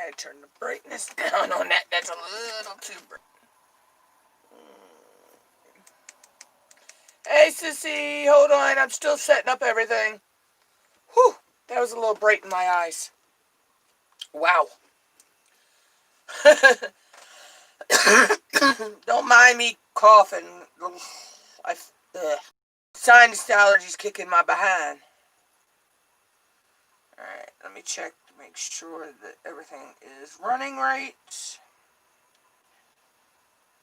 I turn the brightness down on that. That's a little too bright. Hey, sissy, hold on. I'm still setting up everything. Whew, that was a little bright in my eyes. Wow. Don't mind me coughing. Sinus allergies kicking my behind. Alright, let me check to make sure that everything is running right.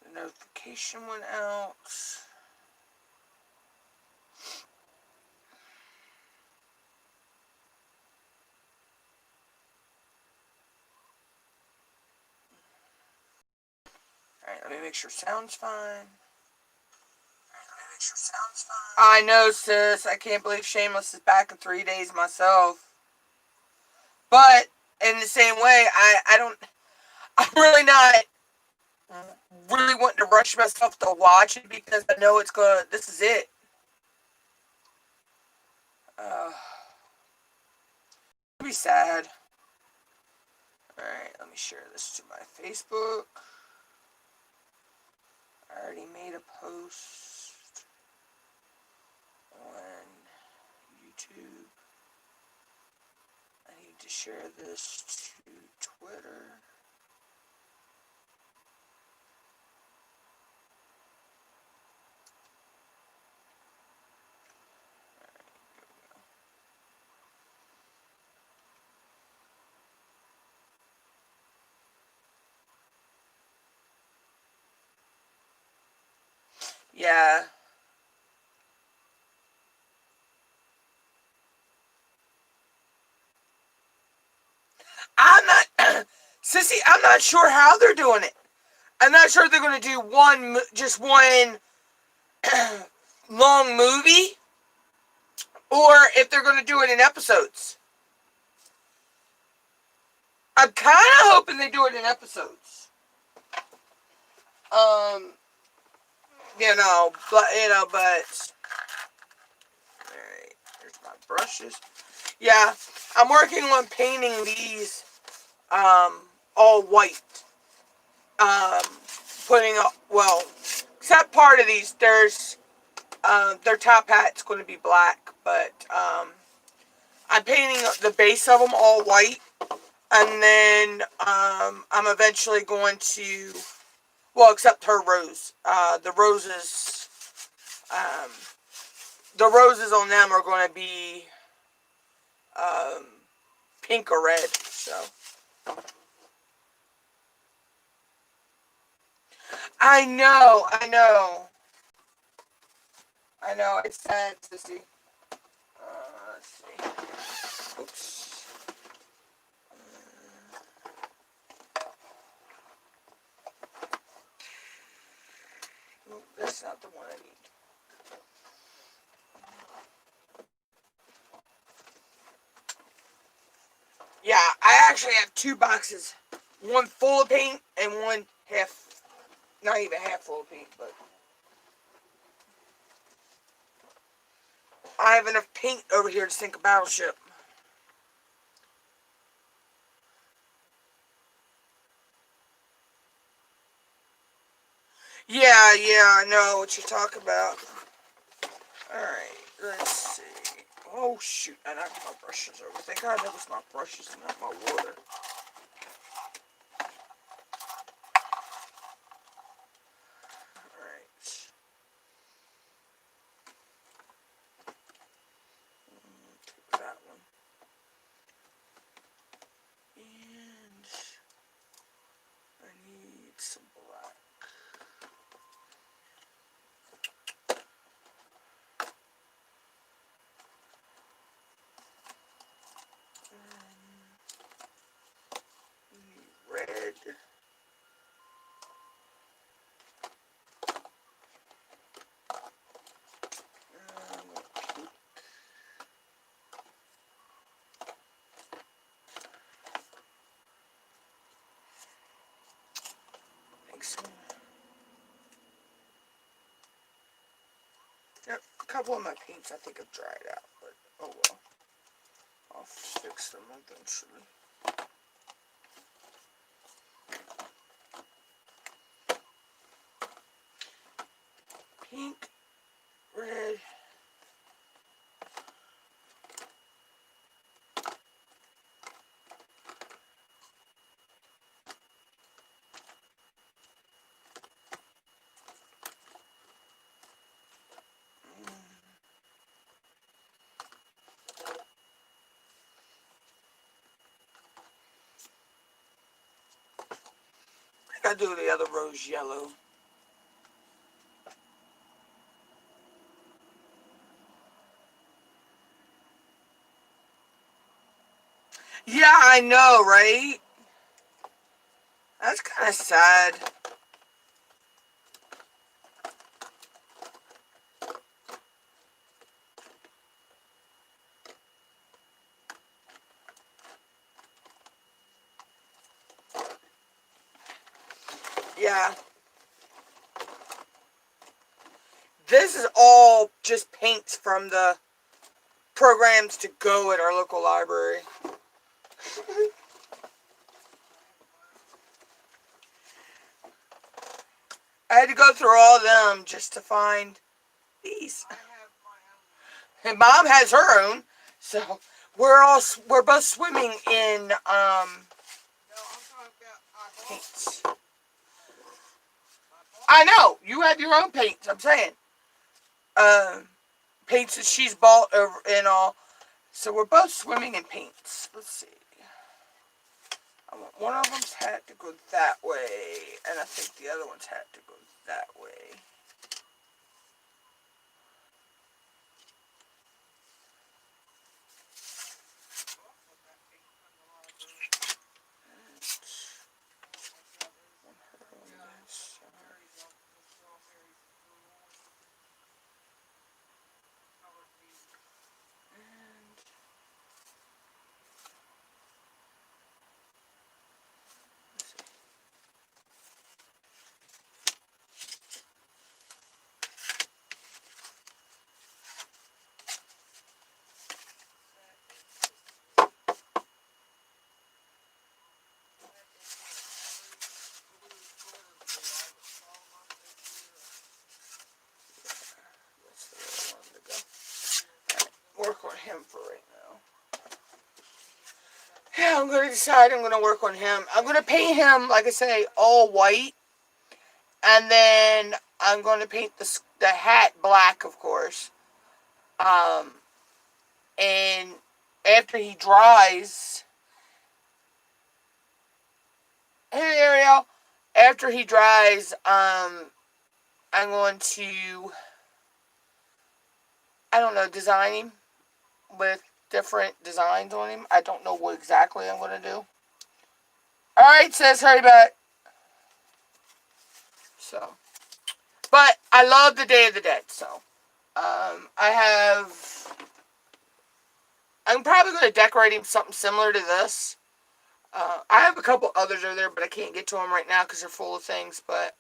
The notification went out. Alright, let me make sure sound's fine. I know, sis. I can't believe Shameless is back in 3 days myself. But in the same way, I'm really not really wanting to rush myself to watch it because I know this is it. It'll be sad. Alright, let me share this to my Facebook. I already made a post on YouTube. I need to share this to Twitter. Yeah. Sissy, I'm not sure how they're doing it. I'm not sure if they're going to do just one long movie, or if they're going to do it in episodes. I'm kind of hoping they do it in episodes. But alright, here's my brushes. Yeah, I'm working on painting these all white. Except part of these, their top hat's going to be black, but I'm painting the base of them all white, and then I'm eventually going to, except her rose. The roses on them are going to be pink or red. So I know. It's sad to see. Let's see. Oops. That's not the one I need. Yeah, I actually have 2 boxes. One full of paint and one half, not even half full of paint, but I have enough paint over here to sink a battleship. Yeah, I know what you're talking about. Alright, let's see. Oh, shoot, I knocked my brushes over. Thank God that was my brushes and not my water. Alright. Take that one. And I need some black. Red. Yep, a couple of my paints I think have dried out, but oh well. I'll fix them eventually. Gotta do the other rose yellow. Yeah, I know, right? That's kind of sad. Yeah. This is all just paints from the programs to go at our local library. I had to go through all of them just to find these. And Mom has her own, so we're both swimming in paints. I know you have your own paints. I'm saying, paints that she's bought over and all. So we're both swimming in paints. Let's see. I want one of them's had to go that way, and I think the other one's had to go that way. Work on him for right now. Yeah, I'm going to decide I'm going to work on him. I'm going to paint him, like I say, all white. And then I'm going to paint the hat black, of course. And after he dries... Hey, Ariel. After he dries, I'm going to... I don't know, design him with different designs on him. I don't know what exactly I'm going to do. Alright, sis, hurry back. So, but I love the Day of the Dead, so, I'm probably going to decorate him something similar to this. I have a couple others over there, but I can't get to them right now because they're full of things, but,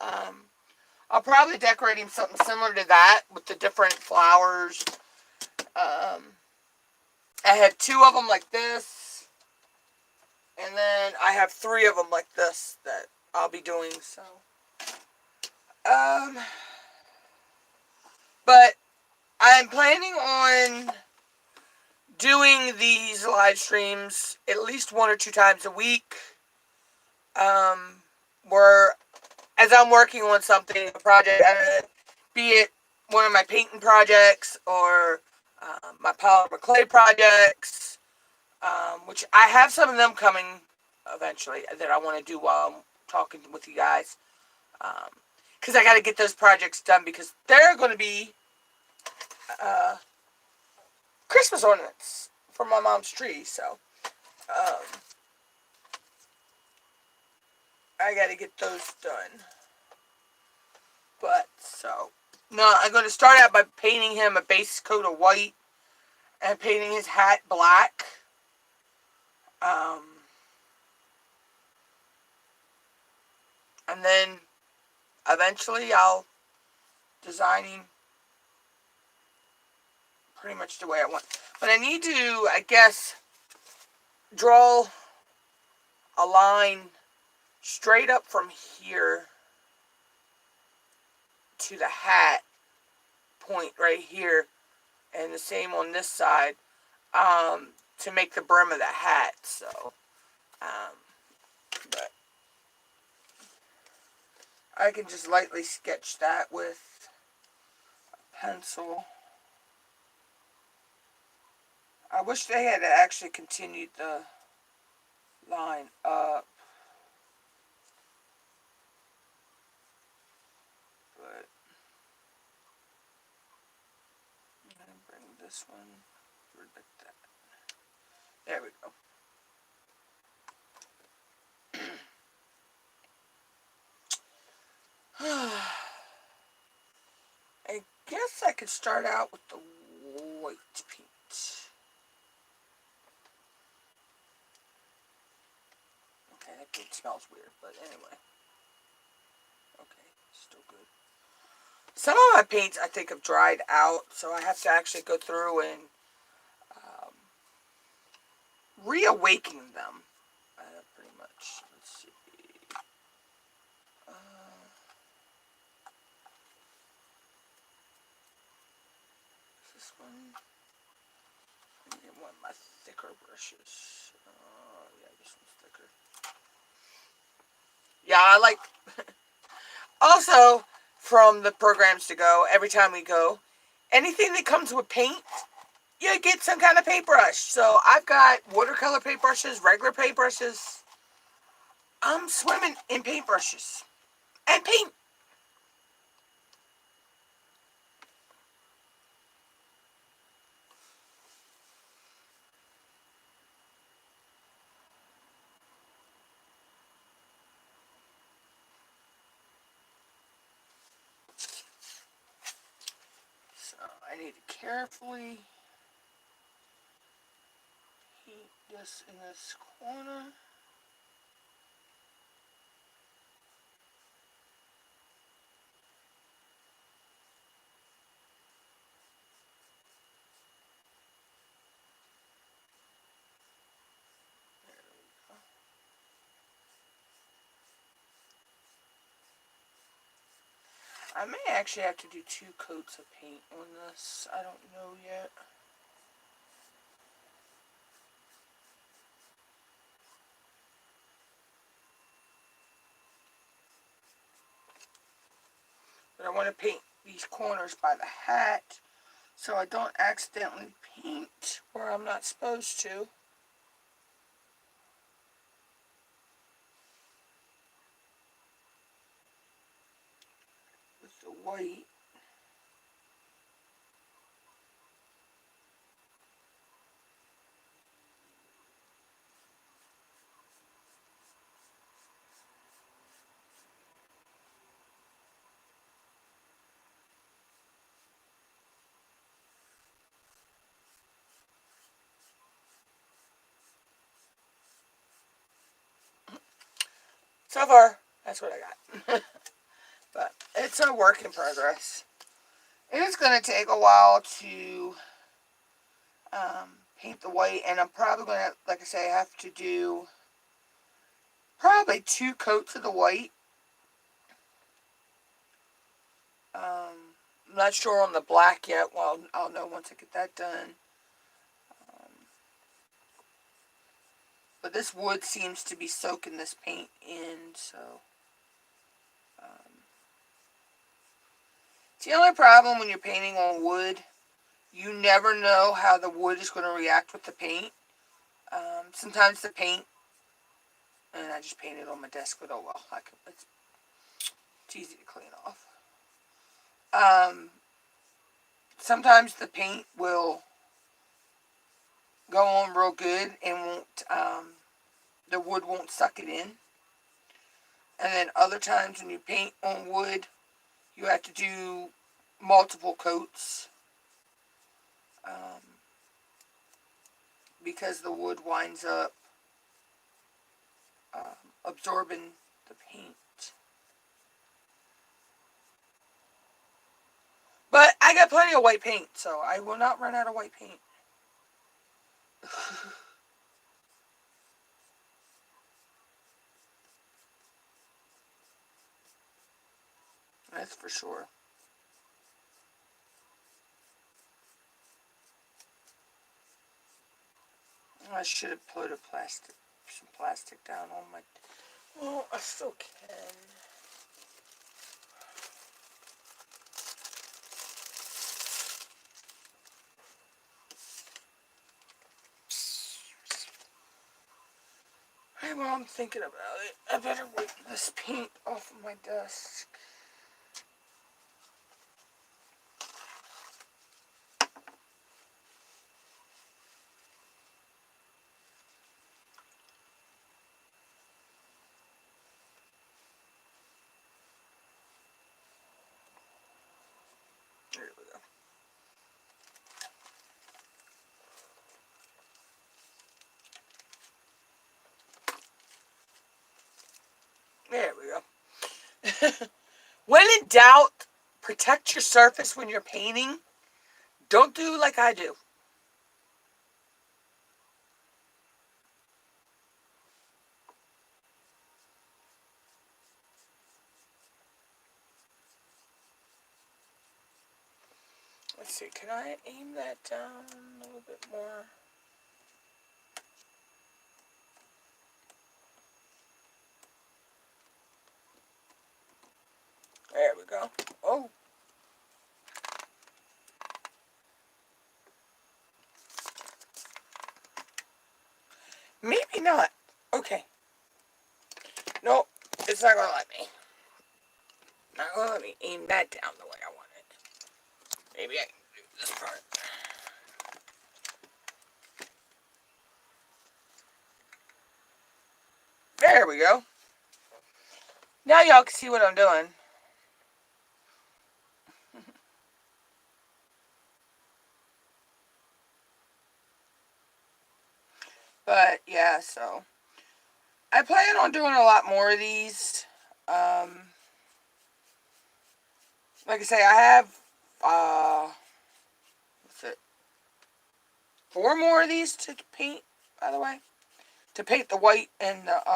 I'll probably decorate him something similar to that with the different flowers. I have 2 of them like this, and then I have 3 of them like this that I'll be doing, so. But I'm planning on doing these live streams at least 1 or 2 times a week, where as I'm working on something, a project, be it one of my painting projects or my polymer clay projects, which I have some of them coming eventually that I want to do while I'm talking with you guys, because I got to get those projects done because they're going to be Christmas ornaments for my mom's tree, so I got to get those done. But, so, no, I'm going to start out by painting him a base coat of white and painting his hat black. And then eventually I'll design him pretty much the way I want. But I need to, I guess, draw a line straight up from here to the hat point right here, and the same on this side, to make the brim of the hat. So, but I can just lightly sketch that with a pencil. I wish they had actually continued the line up. this one. Like that. There we go. I guess I could start out with the white paint. Okay, that paint smells weird, but anyway. Okay, still good. Some of my paints I think have dried out, so I have to actually go through and reawaken them. Pretty much. Let's see. This one. I need one of my thicker brushes. Yeah, this one's thicker. Yeah, I like. Also, from the programs to go, every time we go, anything that comes with paint, you get some kind of paintbrush. So I've got watercolor paintbrushes, regular paintbrushes. I'm swimming in paintbrushes and paint. So I need to carefully heat this in this corner. I may actually have to do 2 coats of paint on this. I don't know yet. But I want to paint these corners by the hat so I don't accidentally paint where I'm not supposed to. With the white. So far, that's what I got. But it's a work in progress. It is going to take a while to paint the white, and I'm probably going to, like I say, have to do probably 2 coats of the white. I'm not sure on the black yet. Well, I'll know once I get that done. But this wood seems to be soaking this paint in, so. It's the only problem when you're painting on wood. You never know how the wood is going to react with the paint. Sometimes the paint, and I just painted on my desk, but oh well, it's easy to clean off. Sometimes the paint will go on real good and won't, the wood won't suck it in. And then other times when you paint on wood, you have to do multiple coats. Because the wood winds up absorbing the paint. But I got plenty of white paint, so I will not run out of white paint. That's for sure. I should have put some plastic down on my. Well, I still can. Hey, well, I'm thinking about it. I better wipe this paint off of my desk. When in doubt, protect your surface when you're painting. Don't do like I do. Let's see, can I aim that down a little bit more? There we go. Oh. Maybe not. Okay. Nope. It's not going to let me. Not going to let me aim that down the way I want it. Maybe I can do this part. There we go. Now y'all can see what I'm doing. But, yeah, so. I plan on doing a lot more of these. Like I say, I have, what's it? 4 more of these to paint, by the way. To paint the white and the,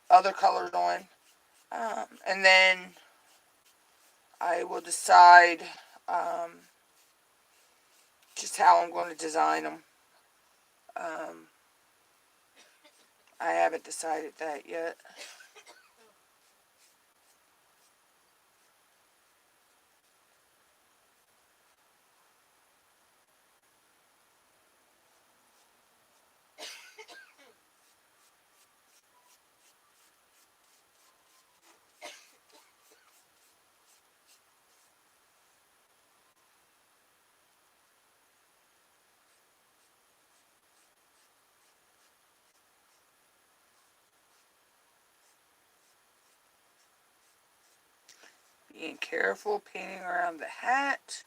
other colors on. And then I will decide, just how I'm going to design them. I haven't decided that yet. Being careful painting around the hat,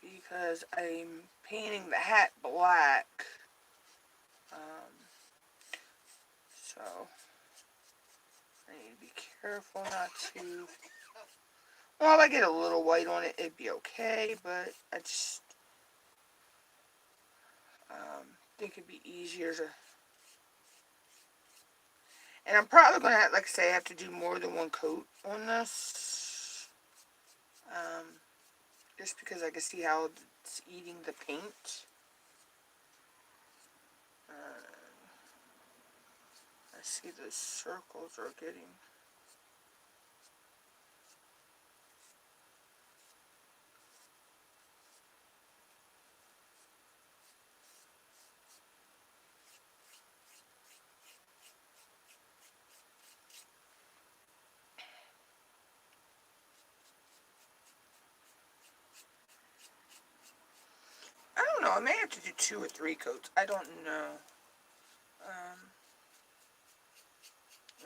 because I'm painting the hat black. So I need to be careful not to. Well, if I get a little white on it, it'd be okay, but I just think it'd be easier to. And I'm probably going to have, like I say, have to do more than one coat on this. Just because I can see how it's eating the paint. I see the circles are getting. I don't know. I may have to do 2 or 3 coats. I don't know.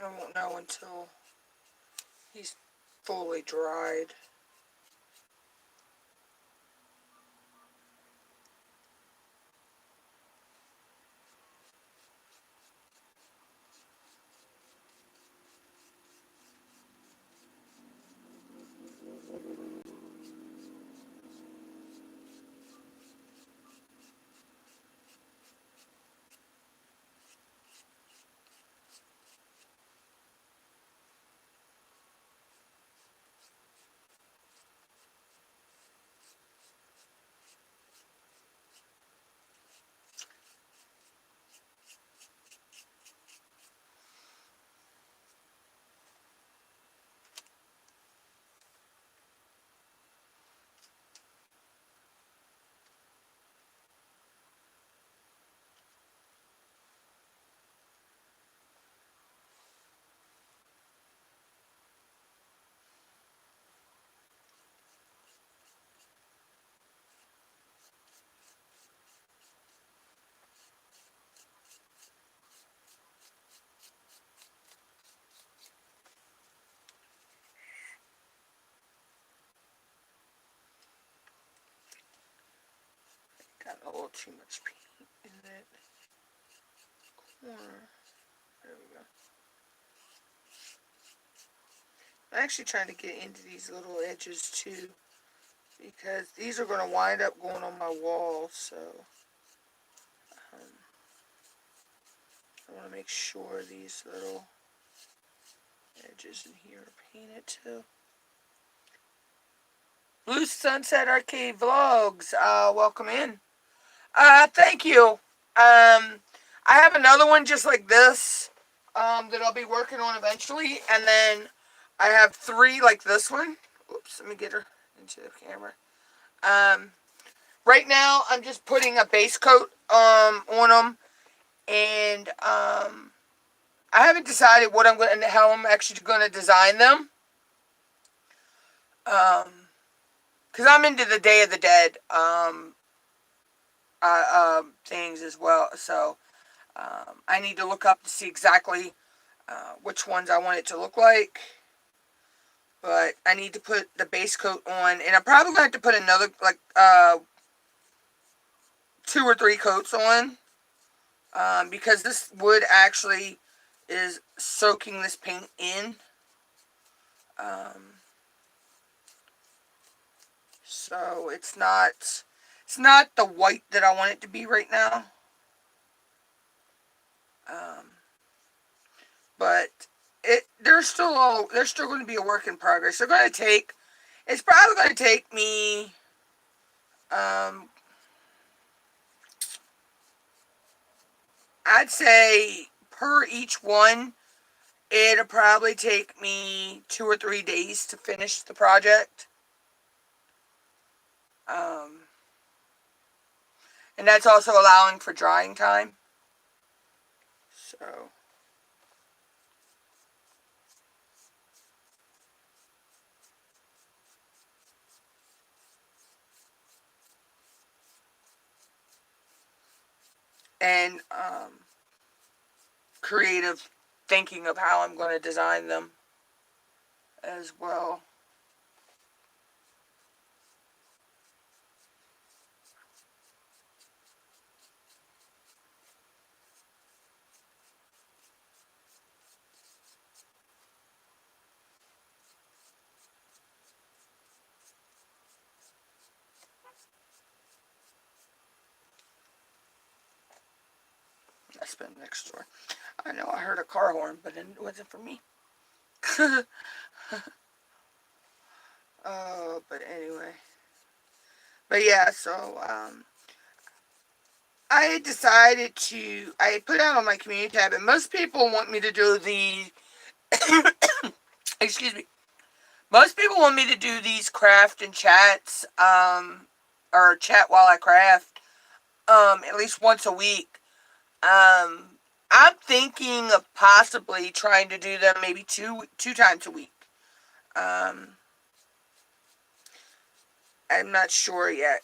I won't know until he's fully dried. Got a little too much paint in that corner. There we go. I'm actually trying to get into these little edges too, because these are going to wind up going on my wall, so I want to make sure these little edges in here are painted too. Blue Sunset Arcade Vlogs, welcome in. Thank you. I have another one just like this, that I'll be working on eventually, and then I have 3 like this one. Oops, let me get her into the camera. Right now I'm just putting a base coat, on them, and, I haven't decided what I'm going to, how I'm actually going to design them. Because I'm into the Day of the Dead, things as well, so, I need to look up to see exactly, which ones I want it to look like. But I need to put the base coat on, and I'm probably going to have to put another, like, 2 or 3 coats on, because this wood actually is soaking this paint in. So it's not the white that I want it to be right now. But they're still going to be a work in progress. It's probably going to take me, I'd say per each one, it'll probably take me 2 or 3 days to finish the project. And that's also allowing for drying time. So, and creative thinking of how I'm going to design them as well. I spent next door. I know I heard a car horn, but it wasn't for me. But anyway. But yeah, so, I decided I put out on my community tab, and most people want me to do the, excuse me, most people want me to do these craft and chats, or chat while I craft, at least once a week. I'm thinking of possibly trying to do them maybe two times a week. I'm not sure yet.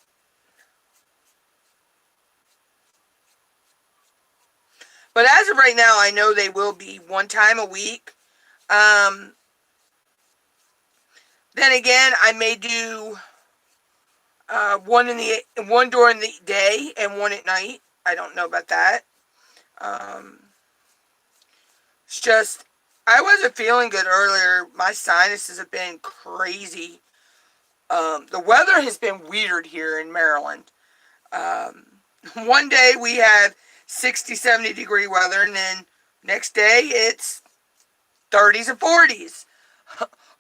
But as of right now, I know they will be 1 time a week. Then again, I may do, one during the day and 1 at night. I don't know about that. It's just, I wasn't feeling good earlier. My sinuses have been crazy. The weather has been weird here in Maryland. One day we have 60, 70 degree weather, and then next day it's 30s and 40s.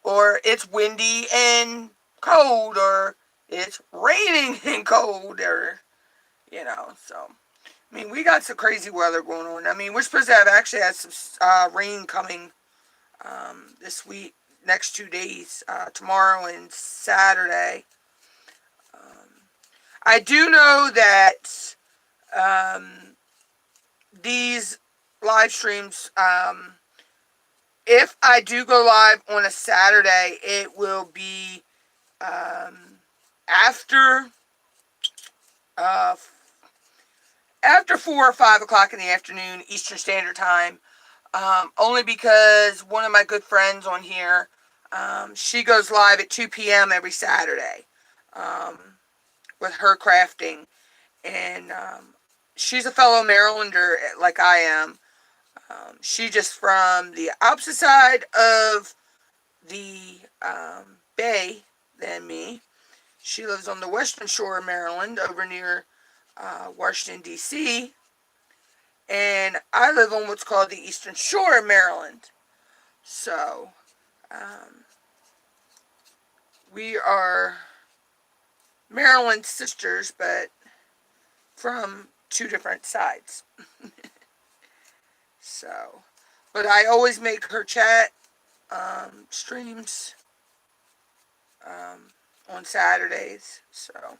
Or it's windy and cold, or it's raining and cold, or, so. I mean, we got some crazy weather going on. I mean, we're supposed to actually have some rain coming this week, next 2 days, tomorrow and Saturday. I do know that these live streams, if I do go live on a Saturday, it will be after 4 or 5 o'clock in the afternoon, Eastern Standard Time. Only because one of my good friends on here, she goes live at 2 p.m. every Saturday with her crafting. And she's a fellow Marylander like I am. She's just from the opposite side of the Bay than me. She lives on the western shore of Maryland, over near Washington, D.C., and I live on what's called the eastern shore of Maryland. So, we are Maryland sisters, but from two different sides. So, but I always make her chat streams on Saturdays. So,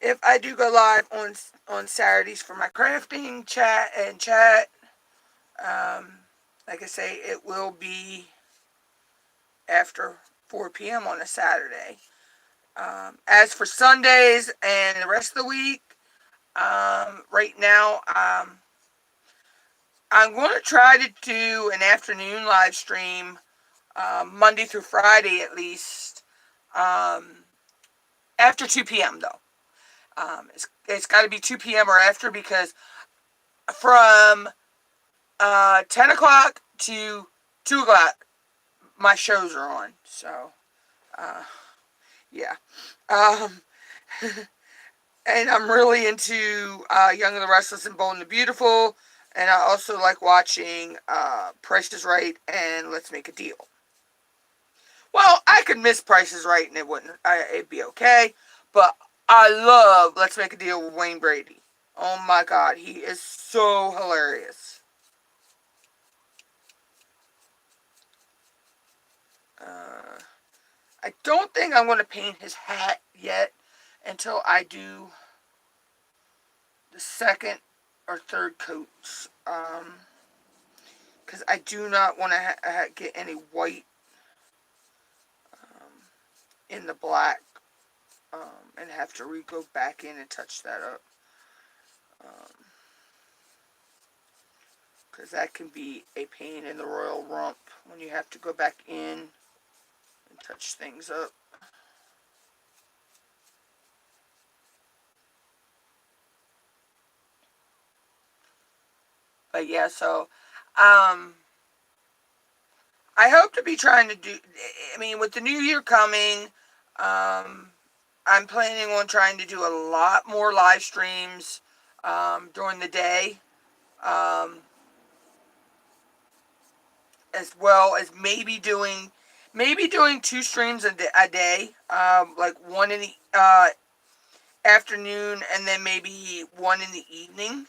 if I do go live on Saturdays for my crafting chat, like I say, it will be after 4 p.m. on a Saturday. As for Sundays and the rest of the week, right now, I'm going to try to do an afternoon live stream, Monday through Friday at least, after 2 p.m. though. It's got to be 2 p.m. or after, because from 10 o'clock to 2 o'clock, my shows are on. So, yeah. And I'm really into Young and the Restless and Bold and the Beautiful. And I also like watching Price is Right and Let's Make a Deal. Well, I could miss Price is Right and it'd be okay. But I love Let's Make a Deal with Wayne Brady. Oh my God, he is so hilarious. I don't think I'm going to paint his hat yet until I do the second or third coats. Because I do not want to get any white in the black and have to go back in and touch that up. Because that can be a pain in the royal rump when you have to go back in and touch things up. But yeah, so I hope to be trying to do, I mean, with the new year coming, I'm planning on trying to do a lot more live streams during the day, as well as maybe doing 2 streams a day, like one in the afternoon and then maybe one in the evening.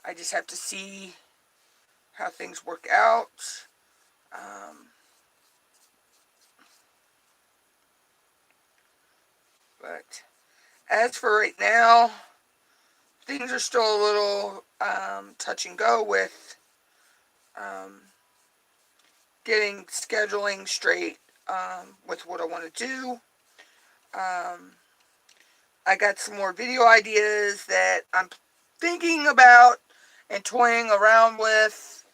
I just have to see how things work out. But as for right now, things are still a little touch and go with getting scheduling straight with what I want to do. I got some more video ideas that I'm thinking about and toying around with,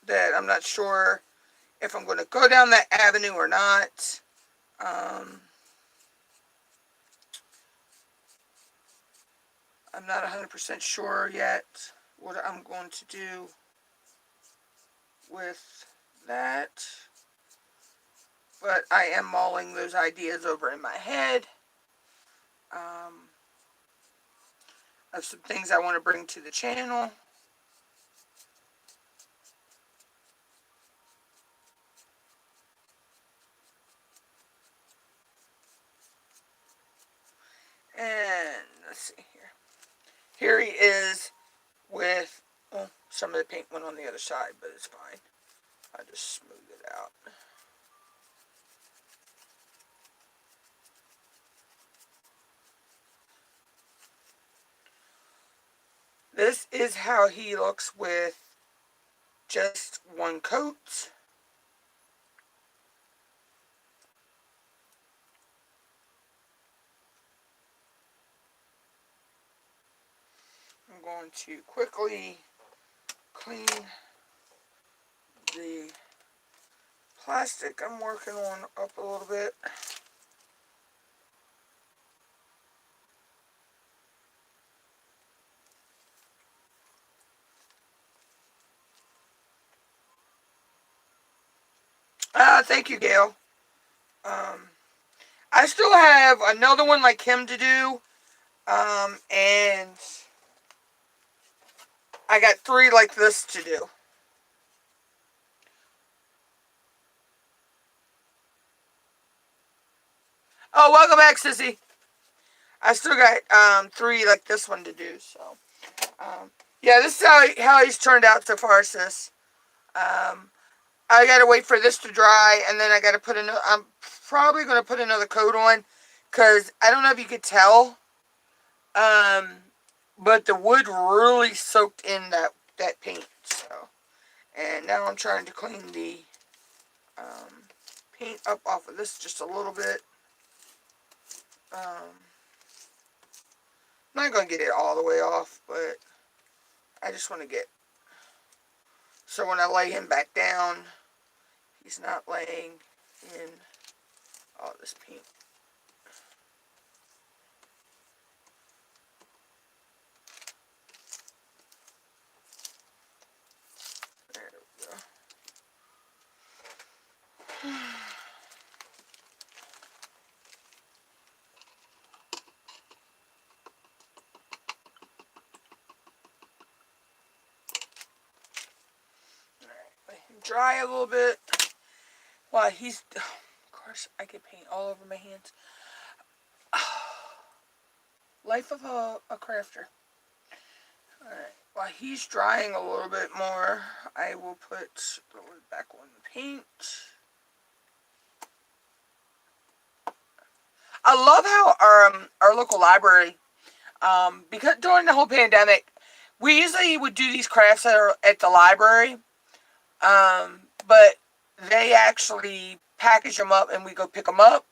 that I'm not sure if I'm going to go down that avenue or not. I'm not 100% sure yet what I'm going to do with that. But I am mulling those ideas over in my head. Of some things I want to bring to the channel. And let's see here. Here he is with, well, some of the paint went on the other side, but it's fine. I just smooth it out. This is how he looks with just one coat. I'm going to quickly clean the plastic I'm working on up a little bit. Thank you, Gail. I still have another one like him to do. And I got 3 like this to do. Oh, welcome back, Sissy. I still got 3 like this one to do. So, yeah, this is how he's turned out so far, sis. I gotta wait for this to dry, and then I gotta put another. I'm probably gonna put another coat on, cause I don't know if you could tell, but the wood really soaked in that paint. So, and now I'm trying to clean the paint up off of this just a little bit. I'm not gonna get it all the way off, but I just want to get so when I lay him back down, he's not laying in all this paint. There we go. Dry a little bit. While he's, of course, I get paint all over my hands. Life of a crafter. Alright, while he's drying a little bit more, I will put the lid back on the paint. I love how our local library, because during the whole pandemic, we usually would do these crafts at the library, but they actually package them up and we go pick them up.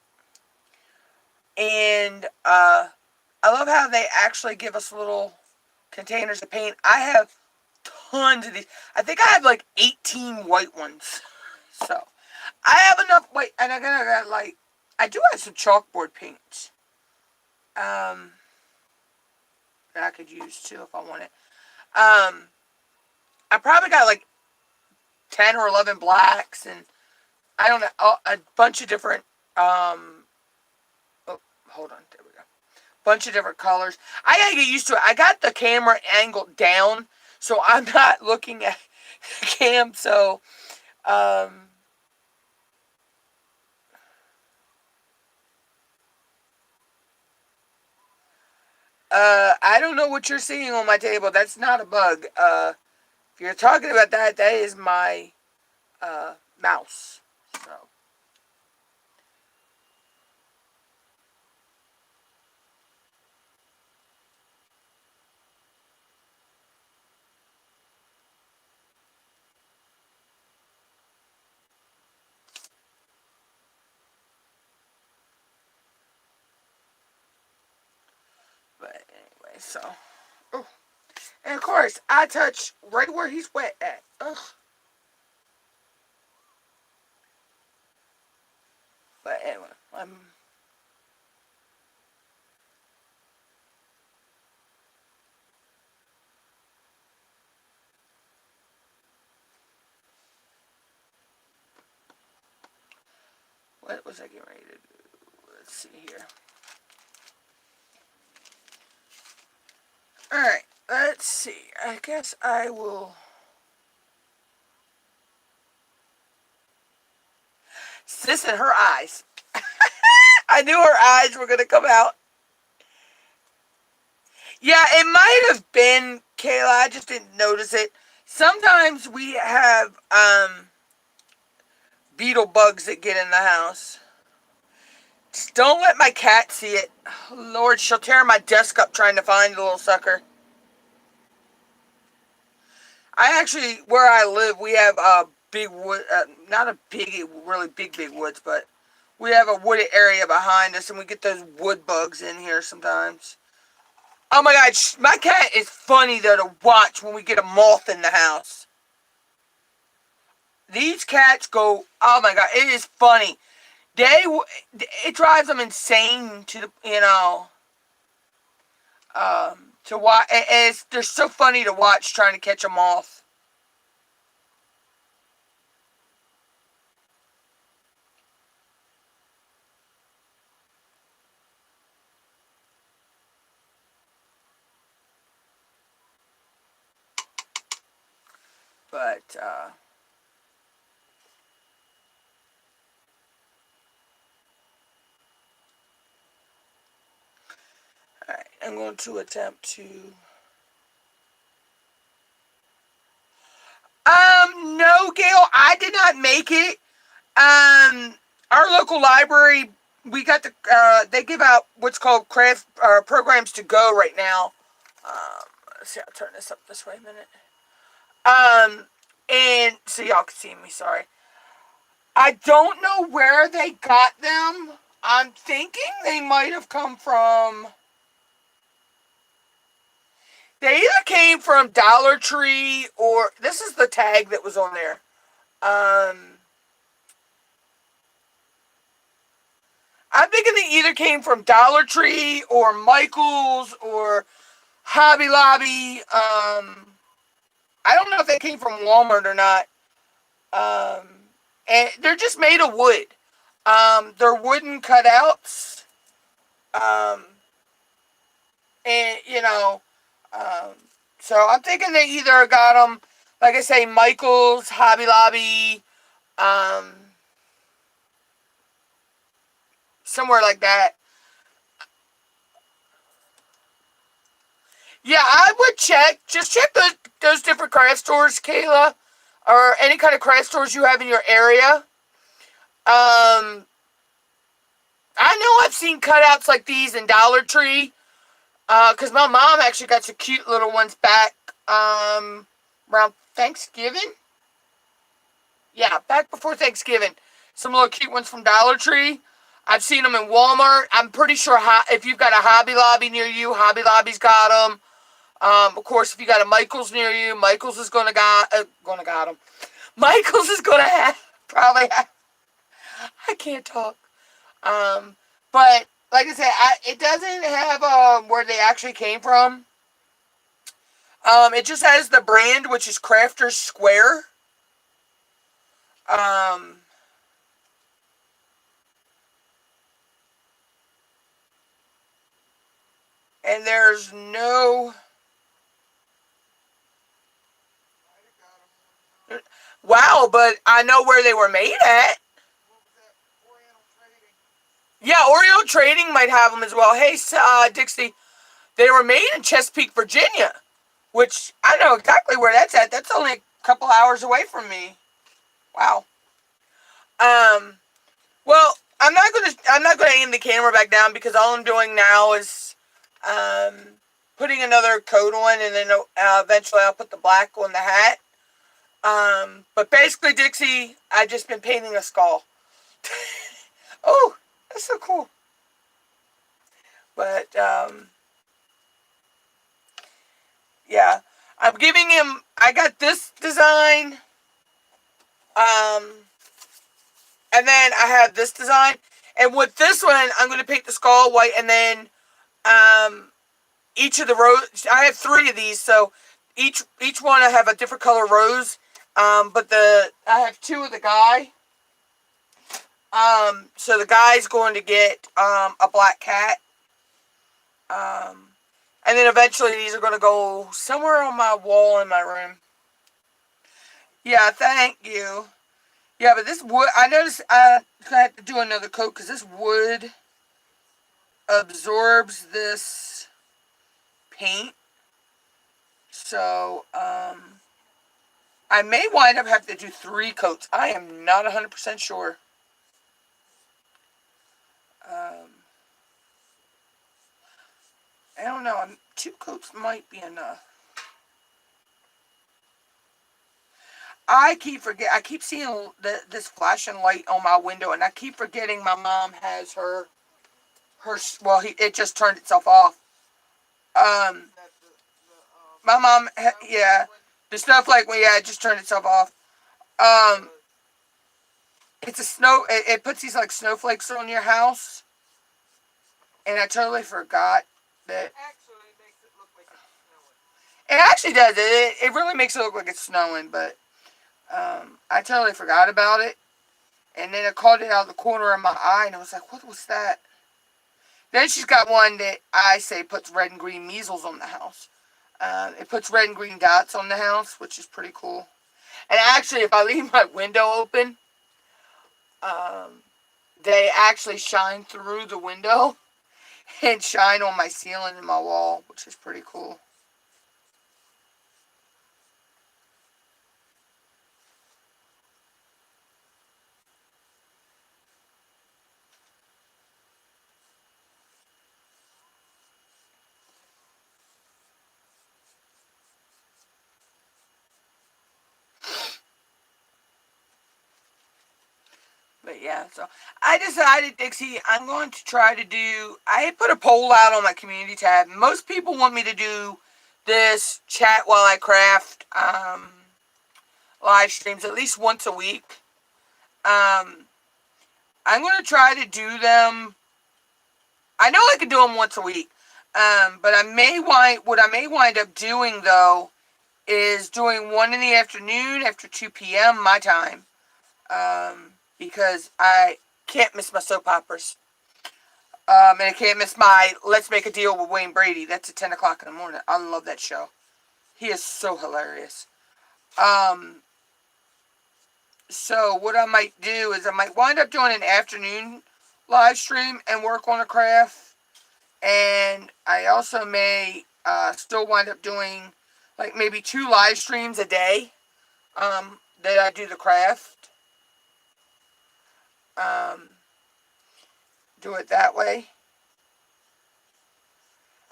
And I love how they actually give us little containers of paint. I have tons of these. I think I have like 18 white ones. So I have enough white, and I got like, I do have some chalkboard paints that I could use too if I wanted. I probably got like 10 or 11 blacks, and I don't know, a bunch of different, oh, hold on, there we go. Bunch of different colors. I gotta get used to it. I got the camera angled down, so I'm not looking at the cam, so, I don't know what you're seeing on my table. That's not a bug. If you're talking about that, that is my, mouse, so. But anyway, so. Oh. And of course, I touch right where he's wet at. Ugh. But anyway, what was I getting ready to do? Let's see here. Alright, let's see. I guess I will. Sis and her eyes. I knew her eyes were going to come out. Yeah, it might have been, Kayla. I just didn't notice it. Sometimes we have beetle bugs that get in the house. Just don't let my cat see it. Lord, she'll tear my desk up trying to find the little sucker. I actually, where I live, we have a big wood, not a big, really big woods, but we have a wooded area behind us, and we get those wood bugs in here sometimes. Oh my God, my cat is funny though to watch when we get a moth in the house. These cats go, oh my God, it is funny. It drives them insane to watch. They're so funny to watch trying to catch a moth. But, alright, I'm going to attempt to... No, Gail, I did not make it. Our local library, we got the, they give out what's called craft, programs to go right now. Let's see, I'll turn this up this way a minute. And so y'all can see me, sorry. I don't know where they got them. I'm thinking they might have come from... They either came from Dollar Tree or... This is the tag that was on there. I'm thinking they either came from Dollar Tree or Michael's or Hobby Lobby. I don't know if they came from Walmart or not. And they're just made of wood. They're wooden cutouts. And, you know, so I'm thinking they either got them, like I say, Michael's, Hobby Lobby, somewhere like that. Yeah, I would check. Just check those different craft stores, Kayla, or any kind of craft stores you have in your area. I know I've seen cutouts like these in Dollar Tree, because my mom actually got some cute little ones back around Thanksgiving. Yeah, back before Thanksgiving. Some little cute ones from Dollar Tree. I've seen them in Walmart. I'm pretty sure if you've got a Hobby Lobby near you, Hobby Lobby's got them. Of course, if you got a Michael's near you, Michael's is got them. Michael's is gonna probably have. I can't talk. But like I said, it doesn't have where they actually came from. It just has the brand, which is Crafter's Square. And there's no... Wow, but I know where they were made at. Yeah, Oriole Trading might have them as well. Hey, Dixie, they were made in Chesapeake, Virginia, which I know exactly where that's at. That's only a couple hours away from me. Wow. Well, I'm not gonna aim the camera back down because all I'm doing now is putting another coat on, and then eventually I'll put the black on the hat. But basically, Dixie, I've just been painting a skull. Oh, that's so cool. But, yeah. I'm giving him, I got this design, and then I have this design. And with this one, I'm going to paint the skull white, and then, each of the rows, I have 3 of these, so each one I have a different color rose. But I have 2 of the guy. So the guy's going to get, a black cat. And then eventually these are going to go somewhere on my wall in my room. Yeah, thank you. Yeah, but this wood, I noticed I have to do another coat because this wood absorbs this paint. So, I may wind up having to do 3 coats. I am not 100% sure. I don't know. 2 coats might be enough. I keep seeing this flashing light on my window, and I keep forgetting my mom has her, well, it just turned itself off. My mom, yeah, the snowflake, well, yeah, it just turned itself off. It's a it puts these, like, snowflakes on your house, and I totally forgot that. It actually does. It really makes it look like it's snowing, but I totally forgot about it. And then I caught it out of the corner of my eye, and I was like, what was that? Then she's got one that I say puts red and green measles on the house. It puts red and green dots on the house, which is pretty cool. And actually, if I leave my window open, they actually shine through the window and shine on my ceiling and my wall, which is pretty cool. But yeah, so I decided, Dixie, I'm going to try to do, I put a poll out on my community tab. Most people want me to do this chat while I craft live streams at least once a week. I'm going to try to do them. I know I can do them once a week. But what I may wind up doing, though, is doing one in the afternoon after 2 p.m. my time. Because I can't miss my soap operas. And I can't miss my Let's Make a Deal with Wayne Brady. That's at 10 o'clock in the morning. I love that show. He is so hilarious. So what I might do is I might wind up doing an afternoon live stream and work on a craft. And I also may still wind up doing like maybe 2 live streams a day that I do the craft. Do it that way.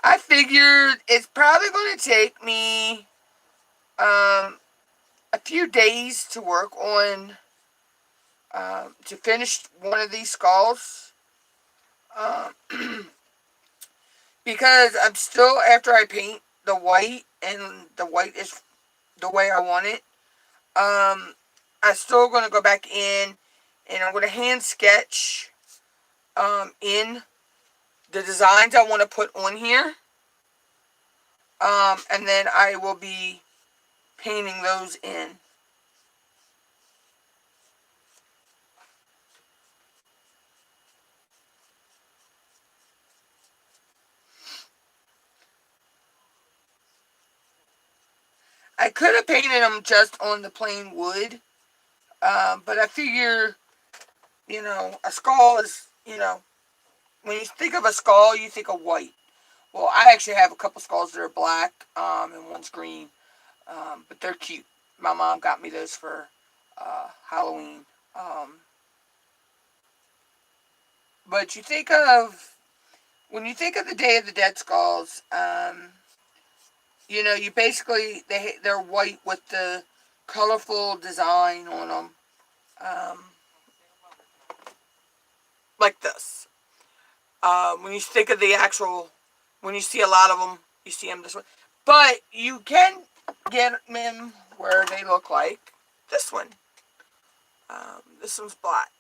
I figured it's probably going to take me a few days to work on, to finish one of these skulls. Because I'm still, after I paint the white, and the white is the way I want it, I'm still going to go back in, and I'm going to hand sketch in the designs I want to put on here. And then I will be painting those in. I could have painted them just on the plain wood, but I figure, a skull is, when you think of a skull, you think of white. Well, I actually have a couple skulls that are black, and one's green, but they're cute. My mom got me those for Halloween. But when you think of the Day of the Dead skulls, you basically, they're white with the colorful design on them. Like this. When you think of when you see a lot of them, you see them this way. But you can get them where they look like this one. This one's black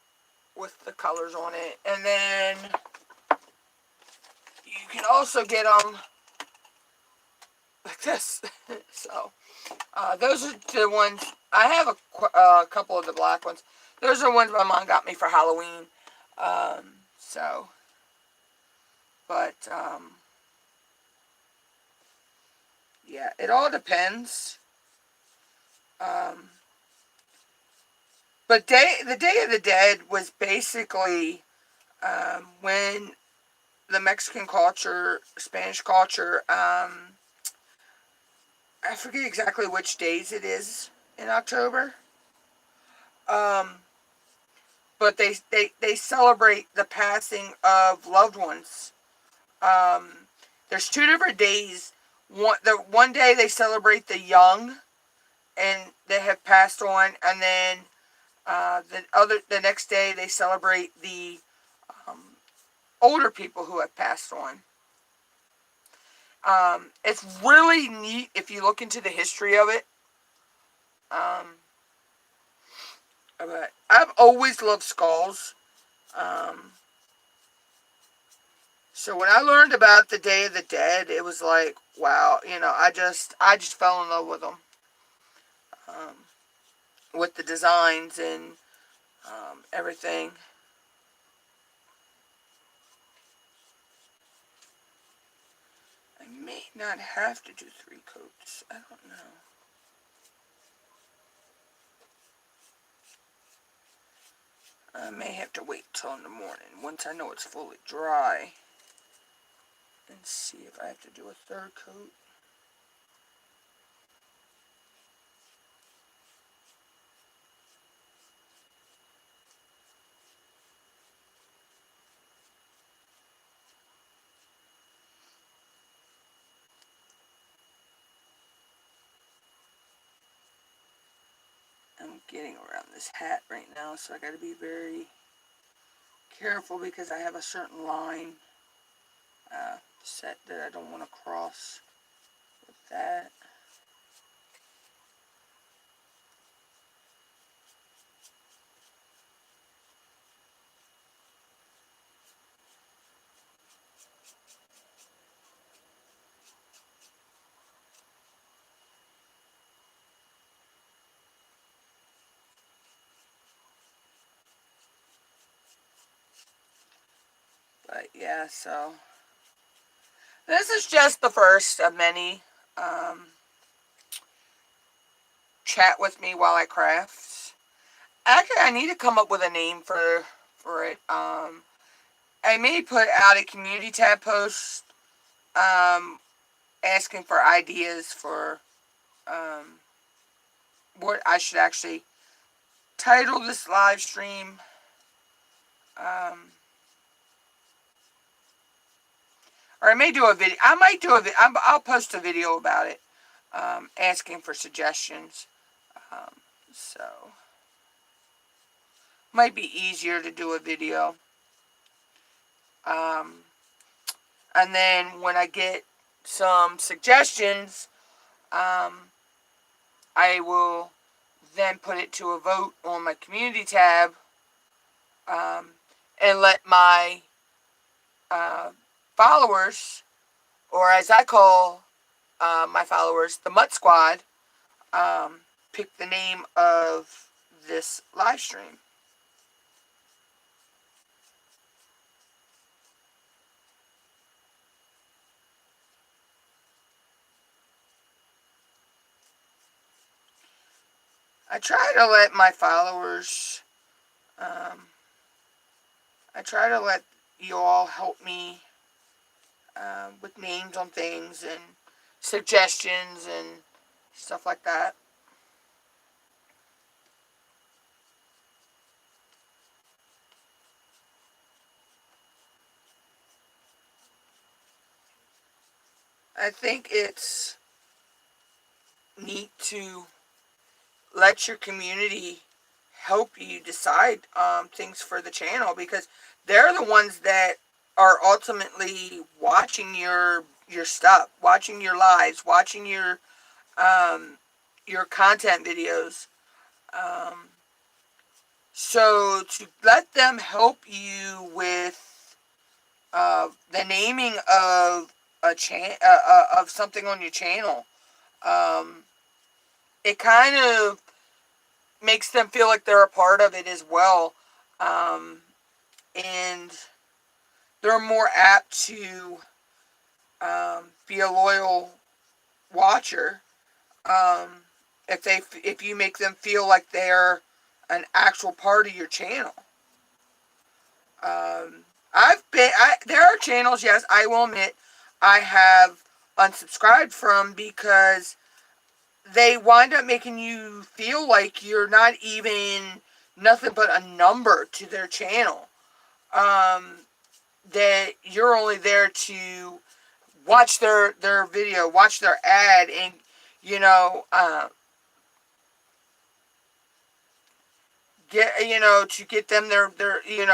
with the colors on it. And then you can also get them like this. So, those are the ones. I have a couple of the black ones. Those are ones my mom got me for Halloween. Yeah, it all depends. But the Day of the Dead was basically when the Mexican culture, Spanish culture, I forget exactly which days it is in October. But they celebrate the passing of loved ones. There's 2 different days. One day they celebrate the young, and they have passed on, and then the next day they celebrate the older people who have passed on. It's really neat if you look into the history of it. But I've always loved skulls. So when I learned about the Day of the Dead, it was like, wow, I just fell in love with them. With the designs and everything. I may not have to do 3 coats. I don't know. I may have to wait till in the morning once I know it's fully dry and see if I have to do a third coat. I'm getting around this hat right now, so I got to be very careful because I have a certain line set that I don't want to cross with that. But yeah, so this is just the first of many. Chat with me while I craft. Actually, I need to come up with a name for it. I may put out a community tab post asking for ideas for what I should actually title this live stream. Or I may do a video. I might do a video. I'll post a video about it, asking for suggestions. So might be easier to do a video. And then when I get some suggestions, I will then put it to a vote on my community tab, and let my followers, or as I call my followers, the Mutt Squad, pick the name of this live stream. I try to let my followers, I try to let you all help me with names on things and suggestions and stuff like that. I think it's neat to let your community help you decide things for the channel, because they're the ones that are ultimately watching your stuff, watching your lives, watching your content videos. So to let them help you with the naming of of something on your channel, it kind of makes them feel like they're a part of it as well, and they're more apt to be a loyal watcher if you make them feel like they're an actual part of your channel. There are channels, yes, I will admit, I have unsubscribed from because they wind up making you feel like you're not even nothing but a number to their channel. That you're only there to watch their video, watch their ad, and to get them their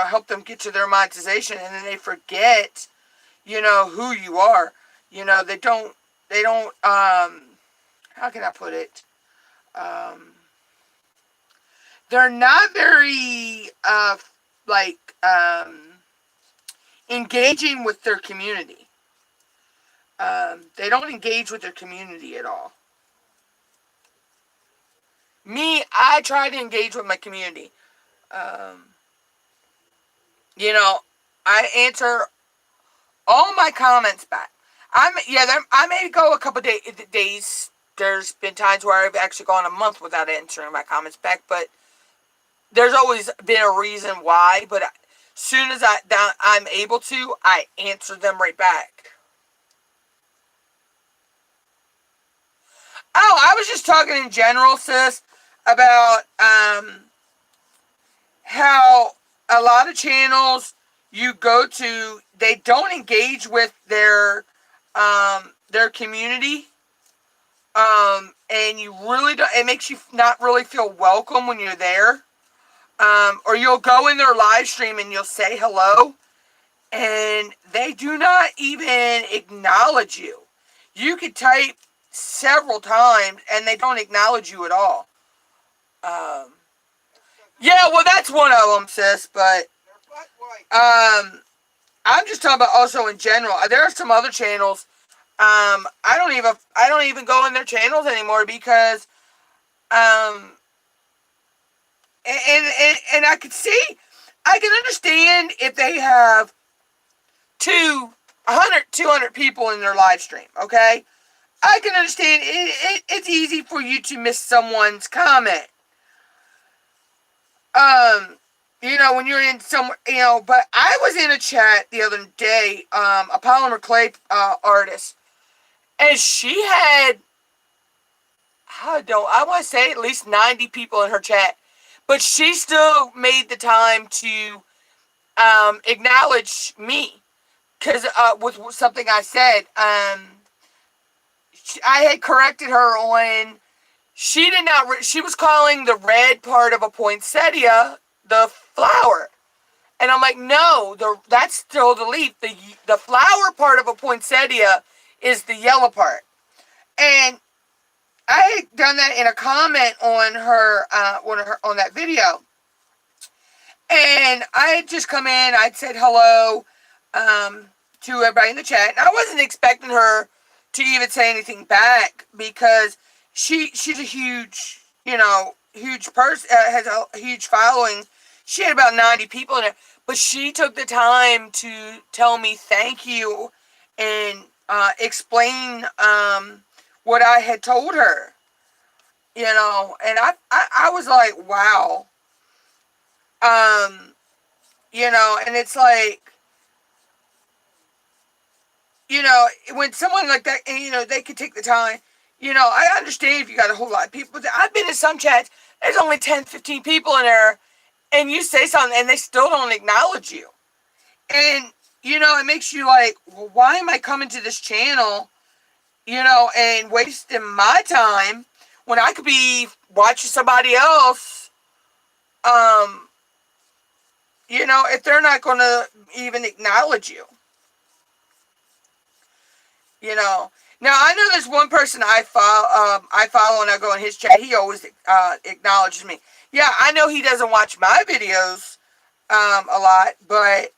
help them get to their monetization, and then they forget who you are. They don't how can I put it? They're not very engaging with their community. They don't engage with their community at all. Me, I try to engage with my community. I answer all my comments back. I may go a couple days. There's been times where I've actually gone a month without answering my comments back, but there's always been a reason why, but as soon as I'm able to, I answer them right back. Oh, I was just talking in general, sis, about how a lot of channels you go to, they don't engage with their community, and you really don't. It makes you not really feel welcome when you're there. Or you'll go in their live stream and you'll say hello, and they do not even acknowledge you. You could type several times and they don't acknowledge you at all. Yeah, well, that's one of them, sis. But I'm just talking about also in general. There are some other channels. I don't even go in their channels anymore because and I I can understand if they have 200 people in their live stream, okay? I can understand it's easy for you to miss someone's comment. When you're in somewhere, but I was in a chat the other day, a polymer clay artist, and she had, I want to say at least 90 people in her chat, but she still made the time to acknowledge me, because with something I said, I had corrected her on, she did not, she was calling the red part of a poinsettia the flower. And I'm like, no, that's still the leaf. The flower part of a poinsettia is the yellow part. And I had done that in a comment on her, on that video. And I had just come in, I'd said hello to everybody in the chat. And I wasn't expecting her to even say anything back, because she's a huge, huge person, has a huge following. She had about 90 people in it, but she took the time to tell me thank you and explain what I had told her, and I was like, wow, and it's like, when someone like that, they could take the time, I understand if you got a whole lot of people. I've been in some chats, there's only 10, 15 people in there, and you say something and they still don't acknowledge you. And, it makes you like, well, why am I coming to this channel, and wasting my time when I could be watching somebody else, if they're not going to even acknowledge you. Now I know there's one person I follow and I go in his chat. He always acknowledges me. Yeah, I know he doesn't watch my videos a lot, but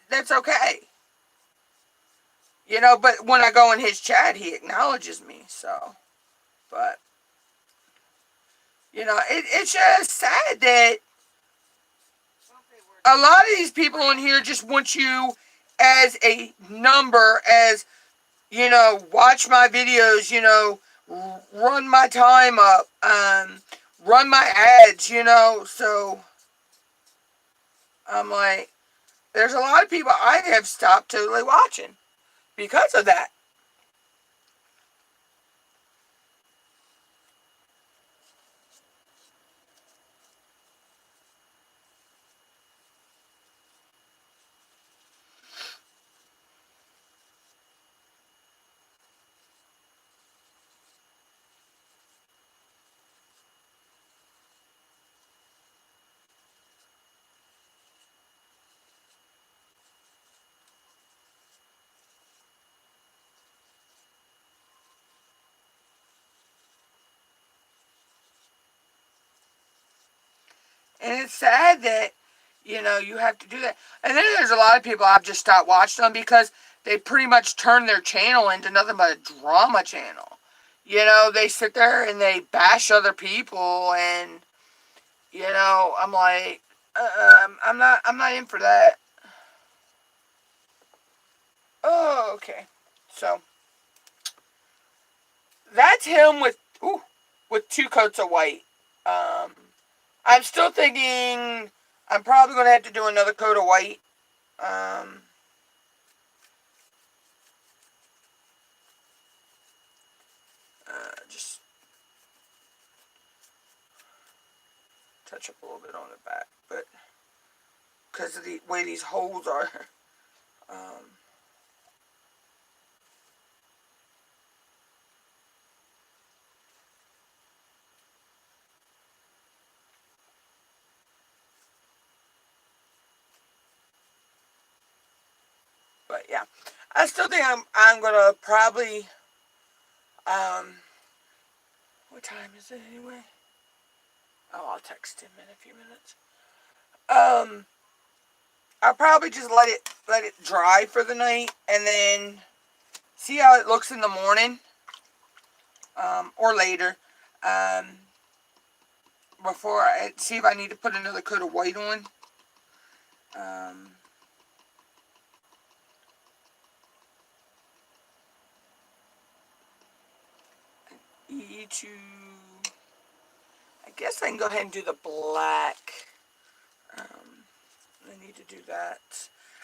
that's okay. But when I go in his chat, he acknowledges me. So, but it's just sad that a lot of these people in here just want you as a number, as watch my videos, run my time up, run my ads, so I'm like, there's a lot of people I have stopped totally watching because of that. And it's sad that, you have to do that. And then there's a lot of people I've just stopped watching them because they pretty much turn their channel into nothing but a drama channel. They sit there and they bash other people, and, I'm like, I'm not in for that. Oh, okay. So, that's him with 2 coats of white. I'm still thinking I'm probably going to have to do another coat of white. Just touch up a little bit on the back, but because of the way these holes are. But yeah, I still think I'm gonna probably what time is it anyway? Oh, I'll text him in a few minutes. I'll probably just let it dry for the night and then see how it looks in the morning, or later, before I see if I need to put another coat of white on. E2. I guess I can go ahead and do the black. I need to do that.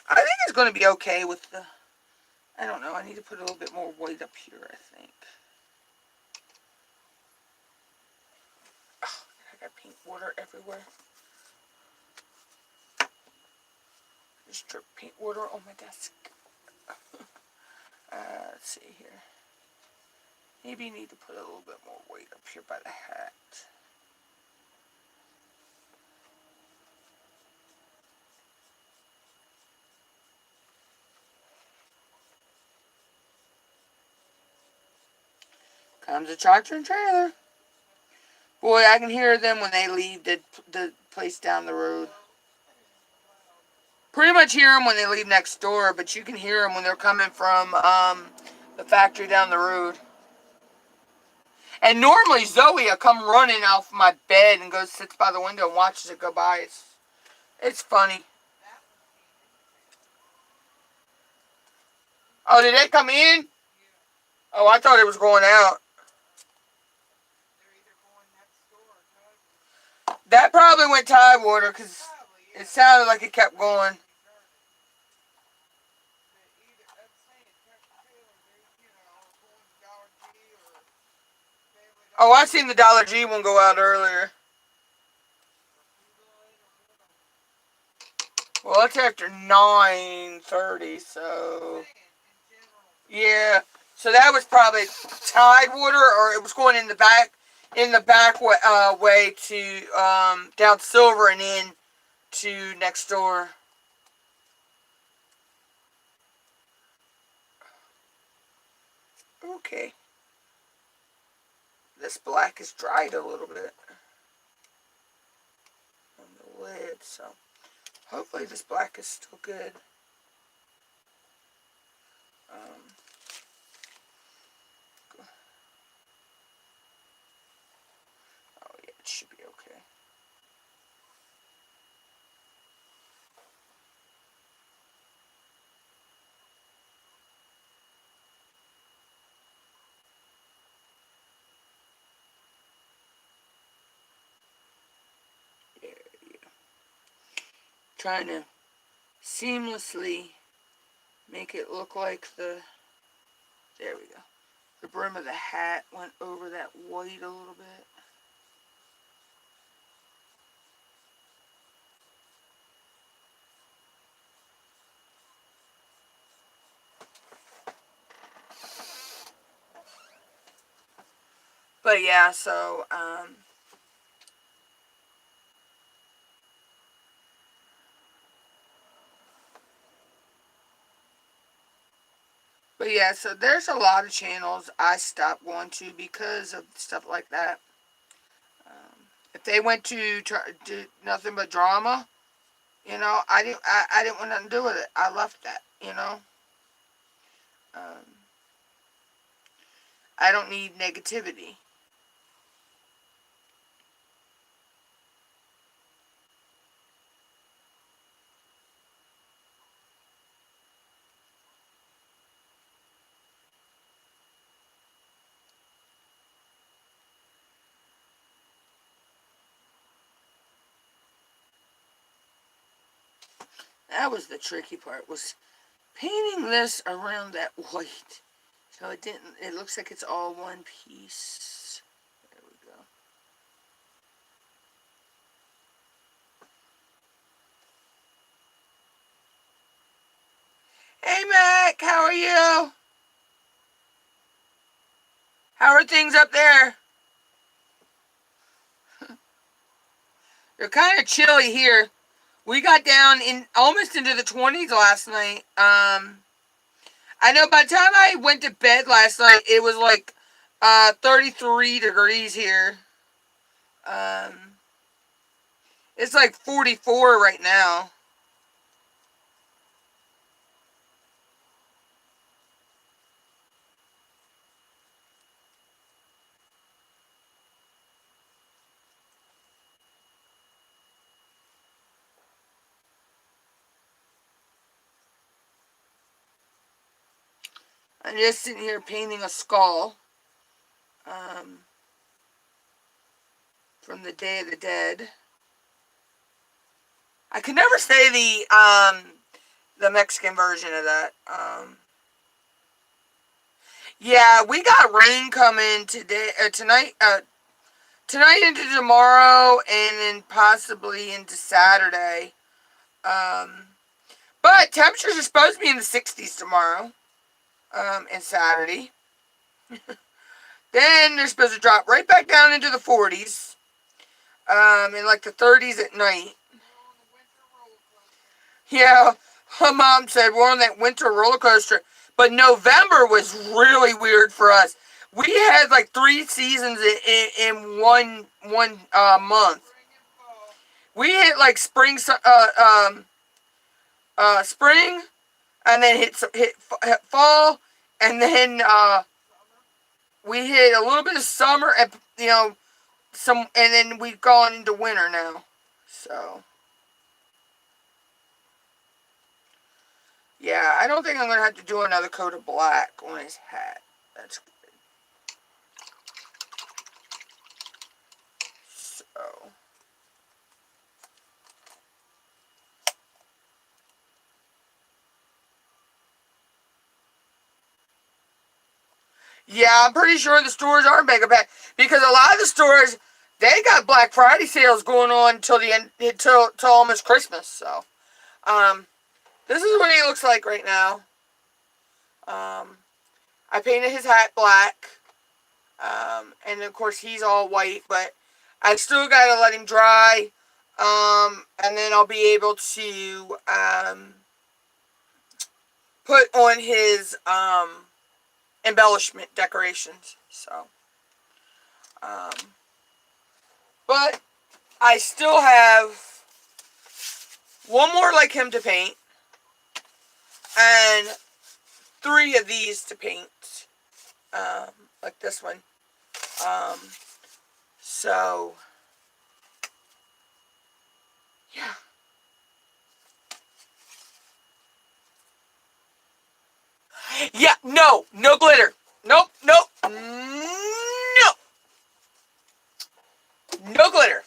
I think it's going to be okay with the... I don't know. I need to put a little bit more white up here, I think. Oh, I got paint water everywhere. Just drip paint water on my desk. Let's see here. Maybe you need to put a little bit more weight up here by the hat. Comes a tractor and trailer. Boy, I can hear them when they leave the place down the road. Pretty much hear them when they leave next door, but you can hear them when they're coming from the factory down the road. And normally Zoe will come running off my bed and goes sits by the window and watches it go by. It's funny. Oh, did they come in? Oh, I thought it was going out. That probably went Tide Water because it sounded like it kept going. Oh, I seen the Dollar G one go out earlier. Well, it's after 9:30, so yeah. So that was probably Tide Water, or it was going in the back way to down Silver and in to next door. Okay. This black is dried a little bit on the lid, so hopefully this black is still good. Oh yeah, it should be okay. There you go. Trying to seamlessly make it look like there we go. The brim of the hat went over that white a little bit. But yeah, so, but yeah, so there's a lot of channels I stopped going to because of stuff like that. If they went to do nothing but drama, I didn't want nothing to do with it. I left that, I don't need negativity. That was the tricky part, was painting this around that white. So it didn't, it looks like it's all one piece. There we go. Hey Mac, how are you? How are things up there? They're kind of chilly here. We got down in almost into the 20s last night. I know by the time I went to bed last night, it was like 33 degrees here. It's like 44 right now. I'm just sitting here painting a skull from the Day of the Dead. I could never say the Mexican version of that. Yeah, we got rain coming today, tonight into tomorrow, and then possibly into Saturday. But temperatures are supposed to be in the 60s tomorrow, and Saturday. Then they're supposed to drop right back down into the 40s, and like the 30s at night. Yeah, my mom said we're on that winter roller coaster. But November was really weird for us. We had like 3 seasons in one month. We hit like spring, and then hit fall, and then we hit a little bit of summer, and and then we've gone into winter now. So yeah, I don't think I'm gonna have to do another coat of black on his hat. That's good. So yeah, I'm pretty sure the stores are mega pack, because a lot of the stores, they got Black Friday sales going on until the end, till almost Christmas. So, this is what he looks like right now. I painted his hat black, and of course he's all white, but I still gotta let him dry, and then I'll be able to put on his embellishment decorations. So, but I still have one more like him to paint, and 3 of these to paint, like this one. So yeah. Yeah, no glitter. Nope. No glitter.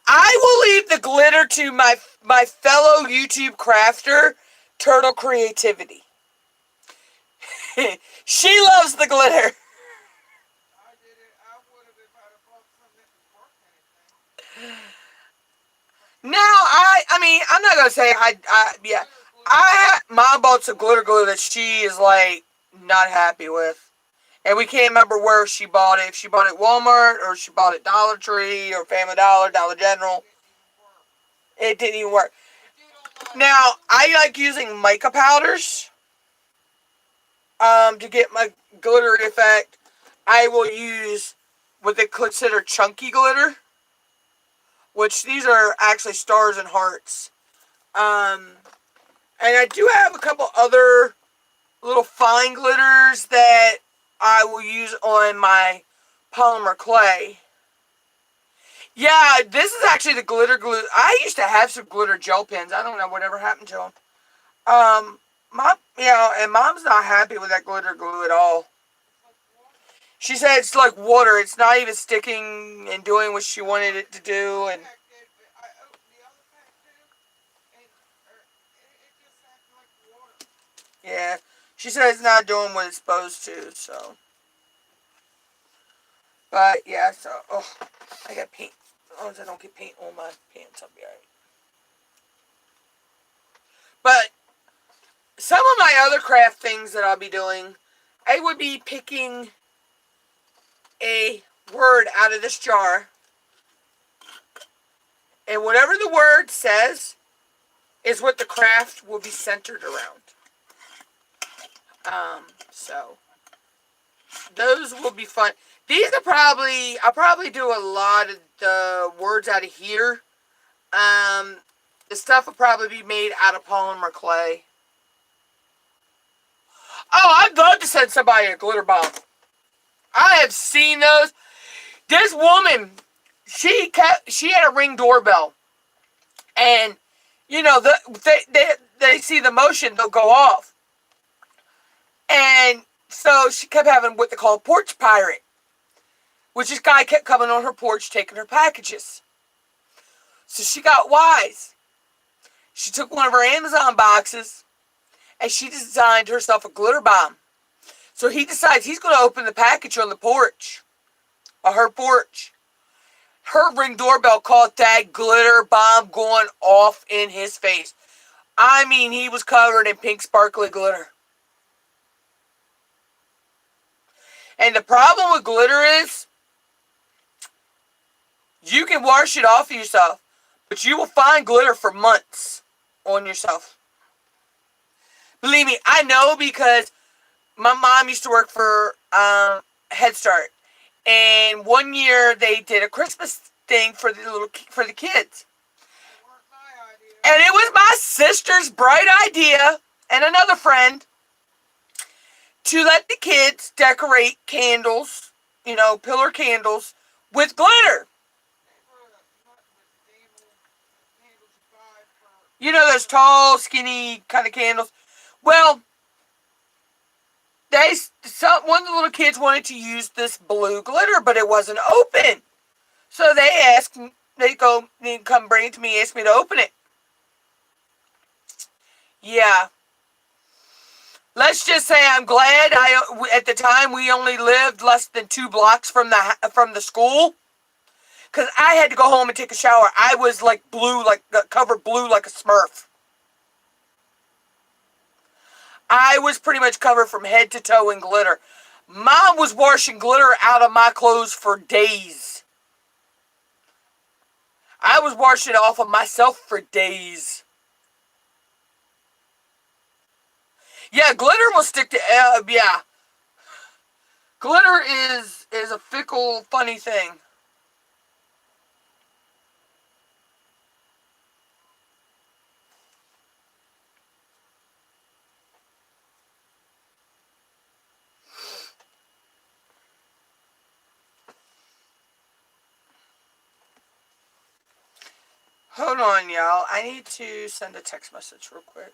I will leave the glitter to my fellow YouTube crafter, Turtle Creativity. She loves the glitter. Now, I mean, I'm not gonna say yeah. Mom bought some glitter glue that she is like not happy with, and we can't remember where she bought it. If she bought it at Walmart, or she bought it at Dollar Tree, or Family Dollar, Dollar General. It didn't even work. Now, I like using mica powders to get my glittery effect. I will use what they consider chunky glitter, which these are actually stars and hearts. And I do have a couple other little fine glitters that I will use on my polymer clay. Yeah, this is actually the glitter glue. I used to have some glitter gel pens. I don't know whatever happened to them. And Mom's not happy with that glitter glue at all. She said it's like water. It's not even sticking and doing what she wanted it to do. And She said it's not doing what it's supposed to, so. But, yeah, so, oh, I got paint. As long as I don't get paint on my pants, I'll be alright. But, some of my other craft things that I'll be doing, I would be picking a word out of this jar. And whatever the word says is what the craft will be centered around. So those will be fun. These are I'll probably do a lot of the words out of here. The stuff will probably be made out of polymer clay. Oh, I'd love to send somebody a glitter bomb. I have seen those. This woman, she had a Ring doorbell, and you know they see the motion, they'll go off, and so she kept having what they call a porch pirate, which this guy kept coming on her porch taking her packages. So she got wise. She took one of her Amazon boxes and she designed herself a glitter bomb. So he decides he's going to open the package on the porch, on her porch. Her Ring doorbell caught that glitter bomb going off in his face. I mean, he was covered in pink sparkly glitter. And the problem with glitter is, you can wash it off of yourself, but you will find glitter for months on yourself. Believe me, I know, because my mom used to work for Head Start, and one year they did a Christmas thing for the kids. And it was my sister's bright idea and another friend to let the kids decorate candles, pillar candles, with glitter. You know those tall, skinny kind of candles? Well, one of the little kids wanted to use this blue glitter, but it wasn't open. So they come bring it to me, ask me to open it. Yeah. Let's just say I'm glad at the time we only lived less than 2 blocks from the school, because I had to go home and take a shower. I was covered blue like a Smurf. I was pretty much covered from head to toe in glitter. Mom was washing glitter out of my clothes for days. I was washing it off of myself for days. Yeah, glitter will stick to, yeah. Glitter is a fickle, funny thing. Hold on, y'all. I need to send a text message real quick.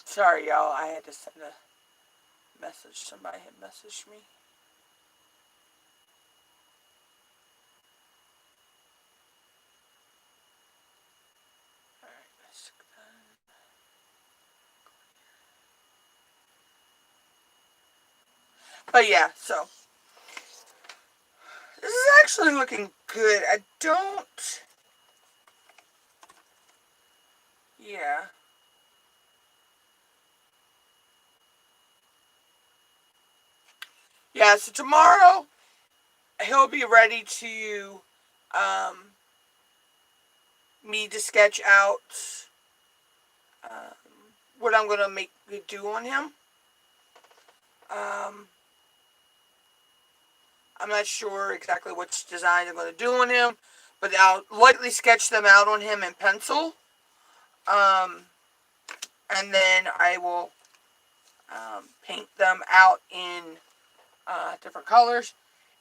Sorry, y'all. I had to send a message. Somebody had messaged me. Alright, let's go. But yeah, so this is actually looking good. I don't... Yeah. Yeah, so tomorrow he'll be ready to um, me to sketch out um, what I'm going to do on him. Um, I'm not sure exactly which design I'm going to do on him, but I'll lightly sketch them out on him in pencil. And then I will paint them out in different colors.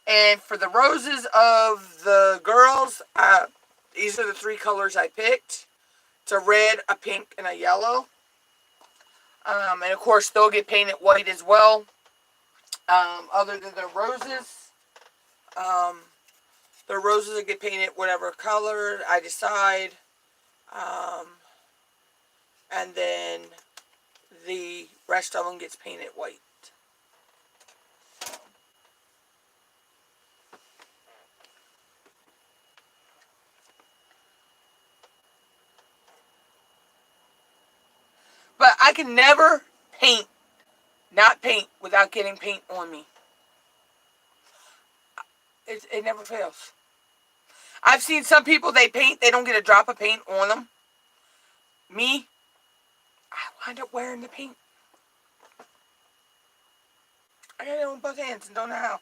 And for the roses of the girls, these are the 3 colors I picked. It's a red, a pink, and a yellow. And of course, they'll get painted white as well. Other than the roses, will get painted whatever color I decide. And then the rest of them gets painted white. But I can never not paint without getting paint on me. It never fails. I've seen some people, they paint, they don't get a drop of paint on them. Me, I wind up wearing the paint. I got it on both hands and don't know how.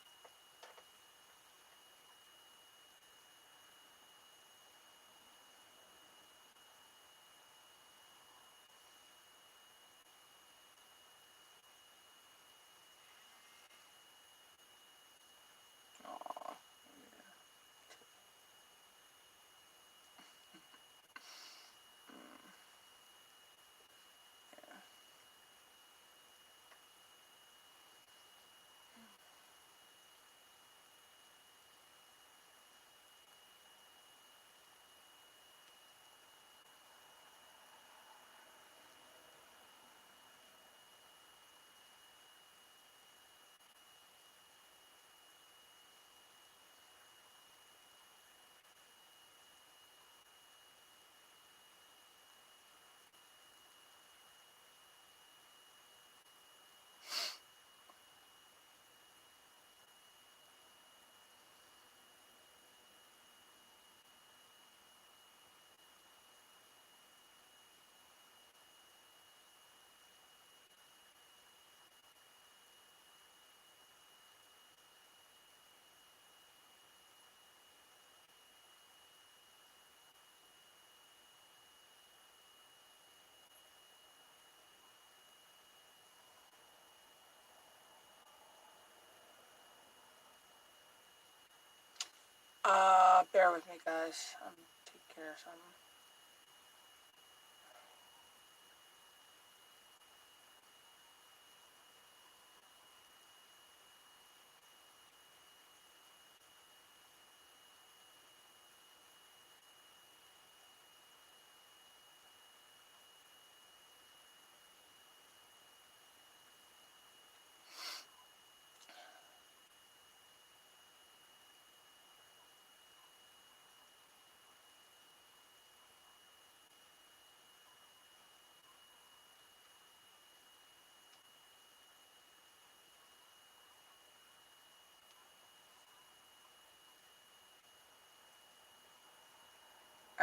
Bear with me, guys. I'm taking care of something.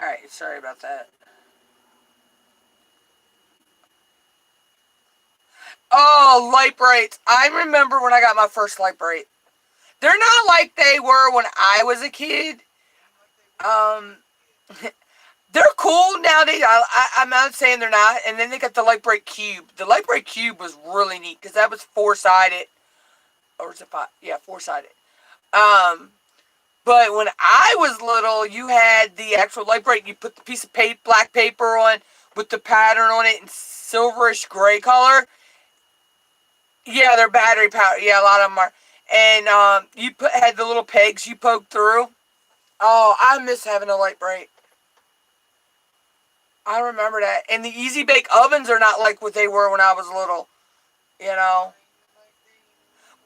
Alright, sorry about that. Oh, light brights. I remember when I got my first light bright. They're not like they were when I was a kid. Um, they're cool nowadays. I'm not saying they're not. And then they got the light bright cube. The light bright cube was really neat because that was 4-sided. Or is it 5? Yeah, 4-sided. But when I was little, you had the actual light bright. You put the piece of black paper on with the pattern on it in silverish gray color. Yeah, they're battery powered. Yeah, a lot of them are. And you had the little pegs you poked through. Oh, I miss having a light bright. I remember that. And the easy bake ovens are not like what they were when I was little. You know.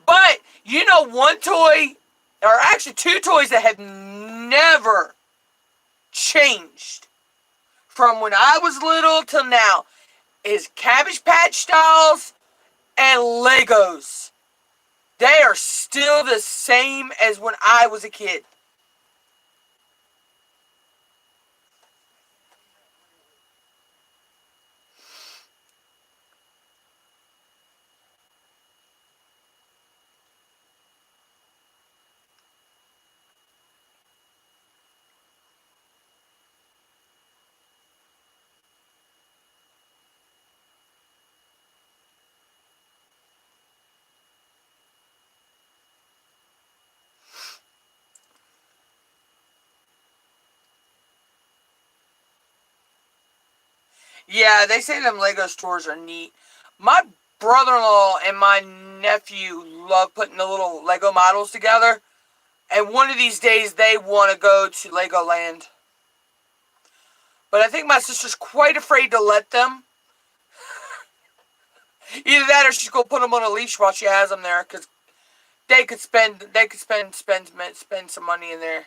But You know, one toy, or actually two toys that have never changed from when I was little till now is Cabbage Patch dolls and Legos. They are still the same as when I was a kid. Yeah, they say them Lego stores are neat. My brother-in-law and my nephew love putting the little Lego models together. And one of these days they want to go to Legoland. But I think my sister's quite afraid to let them. Either that or she's going to put them on a leash while she has them there. Because spend some money in there.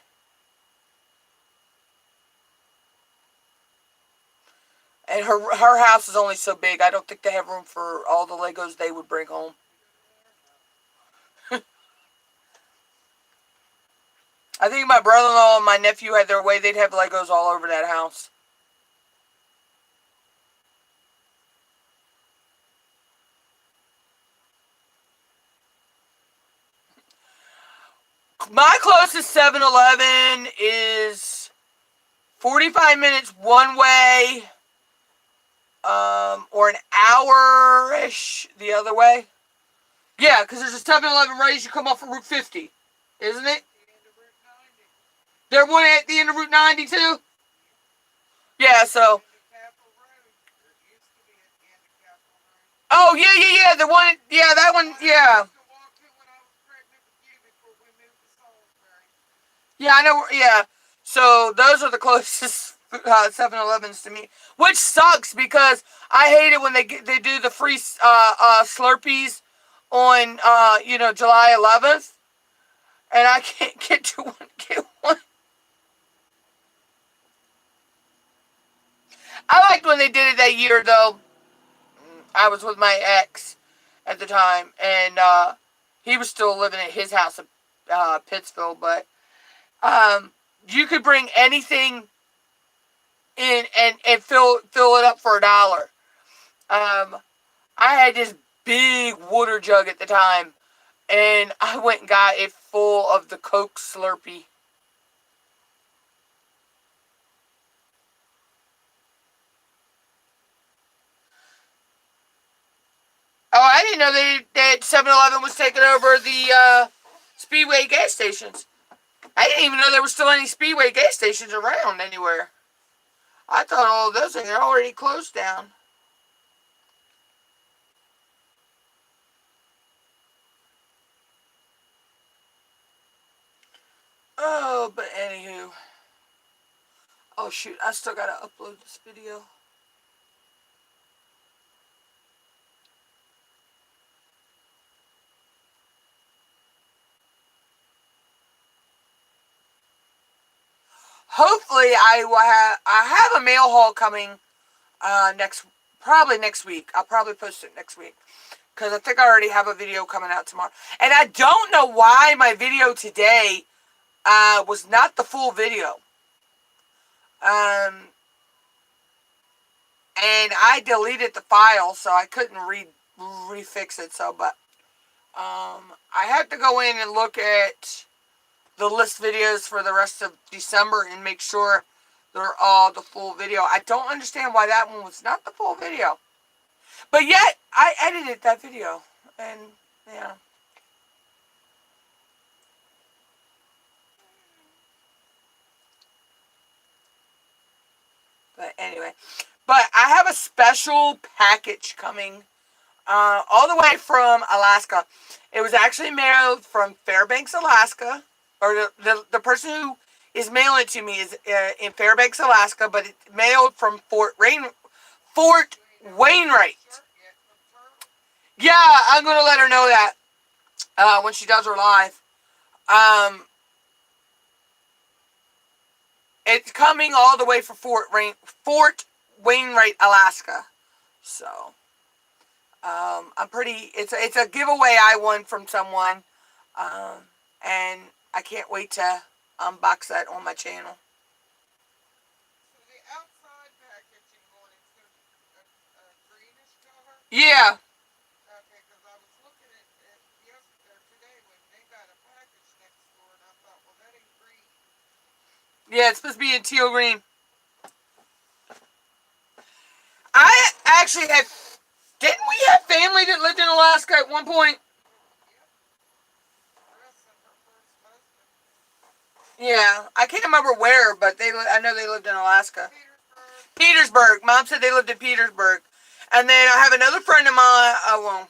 And her house is only so big. I don't think they have room for all the Legos they would bring home. I think my brother-in-law and my nephew had their way. They'd have Legos all over that house. My closest 7-Eleven is 45 minutes one way, or an hour-ish the other way. Yeah, because there's a 7-Eleven right as you come off of Route 50, isn't it? There one at the end of Route 90 too? Yeah, so. Oh, yeah. The one, yeah, that one, yeah. Yeah, I know, yeah. So those are the closest 7-Elevens to me. Which sucks because I hate it when they do the free Slurpees on, July 11th. And I can't get one. I liked when they did it that year, though. I was with my ex at the time, and he was still living at his house in Pittsville, but you could bring anything in and fill it up for $1. I had this big water jug at the time, and I went and got it full of the Coke Slurpee. Oh, I didn't know that 7-Eleven was taking over the Speedway gas stations. I didn't even know there were still any Speedway gas stations around anywhere. I thought all of those things are already closed down. Oh, but anywho. Oh, shoot. I still gotta upload this video. Hopefully, I have a mail haul coming probably next week. I'll probably post it next week. Because I think I already have a video coming out tomorrow. And I don't know why my video today was not the full video. And I deleted the file, so I couldn't refix it. So, but I have to go in and look at the list videos for the rest of December and make sure they're all the full video. I don't understand why that one was not the full video. But yet, I edited that video. And, yeah. But anyway. But I have a special package coming all the way from Alaska. It was actually mailed from Fairbanks, Alaska. Or the person who is mailing it to me is in Fairbanks, Alaska. But it's mailed from Fort Wainwright. Yeah, I'm going to let her know that. when she does her live. Um, it's coming all the way from Fort Wainwright, Alaska. So, I'm pretty. It's a giveaway I won from someone, and I can't wait to unbox that on my channel. So the outside packaging on it's going to be a greenish color? Yeah. Okay, because I was looking at it yesterday or today when they got a package next door, and I thought, well, that ain't green. Yeah, it's supposed to be in teal green. I actually had. Didn't we have family that lived in Alaska at one point? Yep. Chris and her first husband. Yeah, I can't remember where, but I know they lived in Alaska. Petersburg. Petersburg. Mom said they lived in Petersburg. And then I have another friend of mine. Well,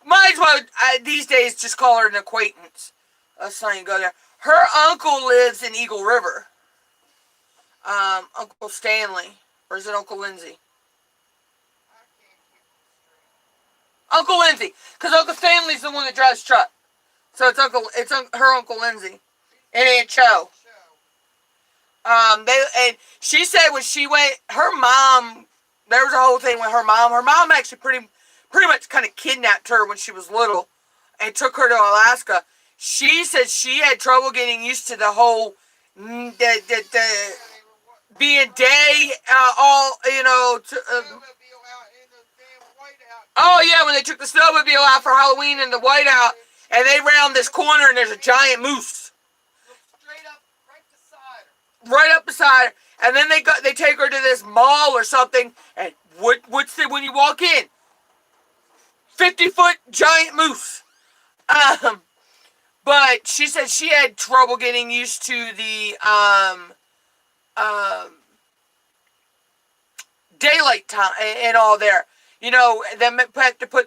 might as well these days just call her an acquaintance. Let's not even go there. Her uncle lives in Eagle River. Uncle Stanley, or is it Uncle Lindsay? I can't keep them straight. Uncle Lindsay, because Uncle Stanley's the one that drives truck. So it's her Uncle Lindsay and Aunt Cho. And she said when she went, her mom, there was a whole thing with her mom. Her mom actually pretty much kind of kidnapped her when she was little and took her to Alaska. She said she had trouble getting used to the whole being day, all, you know. Oh, yeah, when they took the snowmobile out for Halloween in the whiteout, and they round this corner and there's a giant moose. Straight up, right beside her. Right up beside her. And then they take her to this mall or something, and when you walk in? 50-foot giant moose. But she said she had trouble getting used to the daylight time and all there. You know, they put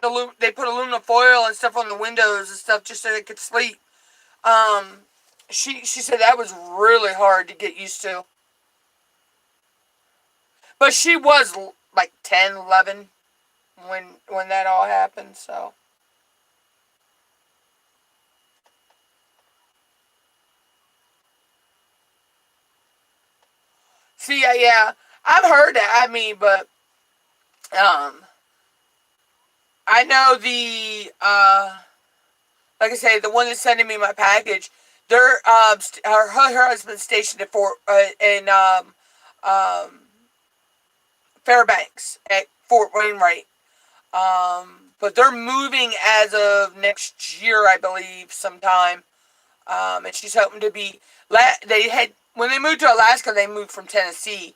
aluminum foil and stuff on the windows and stuff just so they could sleep. She said that was really hard to get used to. But she was like 10, 11 when that all happened, so. See, yeah, I've heard that. I mean, but I know like I say, the one that's sending me my package, her husband's stationed at Fairbanks at Fort Wainwright. But they're moving as of next year, I believe, sometime. And she's hoping to be. When they moved to Alaska, they moved from Tennessee,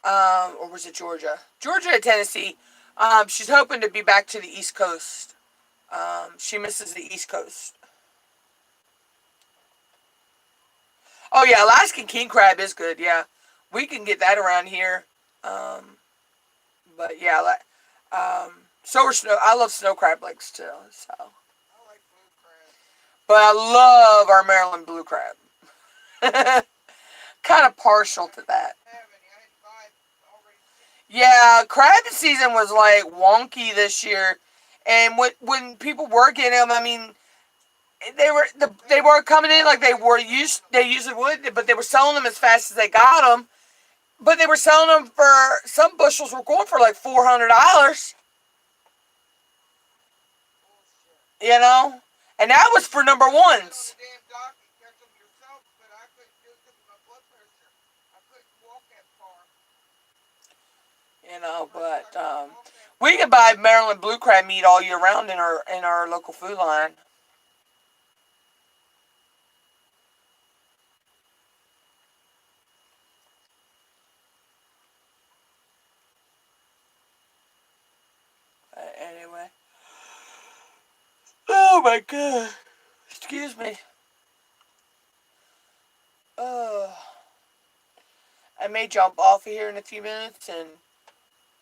or was it Georgia? Georgia to Tennessee. She's hoping to be back to the East Coast. She misses the East Coast. Oh yeah, Alaskan king crab is good. Yeah, we can get that around here. But yeah, so are snow. I love snow crab legs too. So. I like blue crab. But I love our Maryland blue crab. Kind of partial to that. Yeah, crab season was like wonky this year, and when people were getting them, I mean, they weren't coming in like they usually would, but they were selling them as fast as they got them. But they were selling them for, some bushels were going for like $400. You know, and that was for number ones. You know, but we can buy Maryland blue crab meat all year round in our local food line. Anyway. Oh my god. Excuse me. I may jump off of here in a few minutes and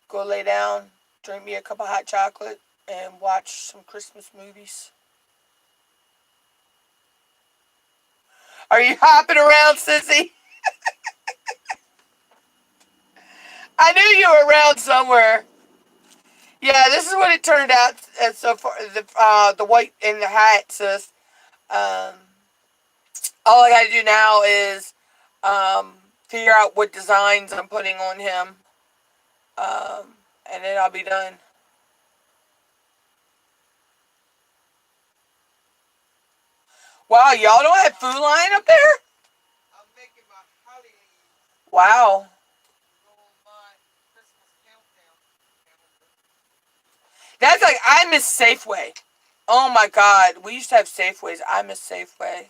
go lay down, drink me a cup of hot chocolate, and watch some Christmas movies. Are you hopping around, sissy? I knew you were around somewhere. Yeah, this is what it turned out so far. The white in the hat says, um, all I gotta do now is um, figure out what designs I'm putting on him, and then I'll be done. Wow, y'all don't have food line up there? I'm making my holly leaves Wow. to go on my Christmas countdown calendar. That's like, I miss Safeway. Oh my god, we used to have Safeways. I miss Safeway.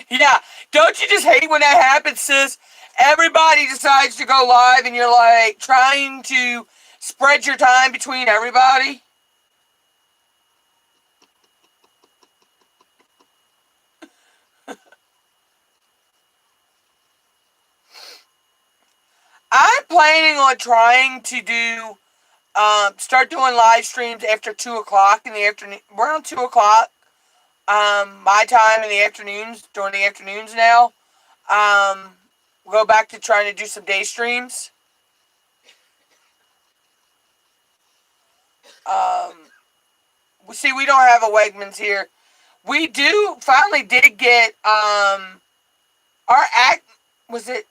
Yeah, don't you just hate when that happens, sis? Everybody decides to go live and you're like trying to spread your time between everybody. I'm planning on trying to do, start doing live streams after 2 o'clock in the afternoon. Around 2 o'clock, my time in the afternoons, during the afternoons now. Um, we'll go back to trying to do some day streams. Um, see, we don't have a Wegmans here. We do finally did get our act was it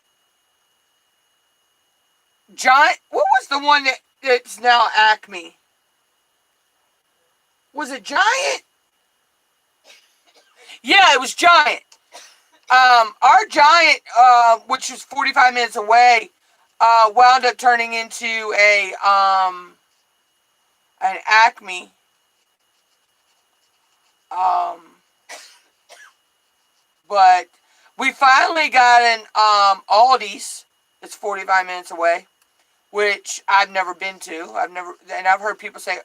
Giant? What was the one that's now Acme? Was it Giant? Yeah, it was Giant. Our Giant, which was 45 minutes away, wound up turning into an Acme. Um, but we finally got an Aldi's. It's 45 minutes away, which I've never been to. I've heard people say.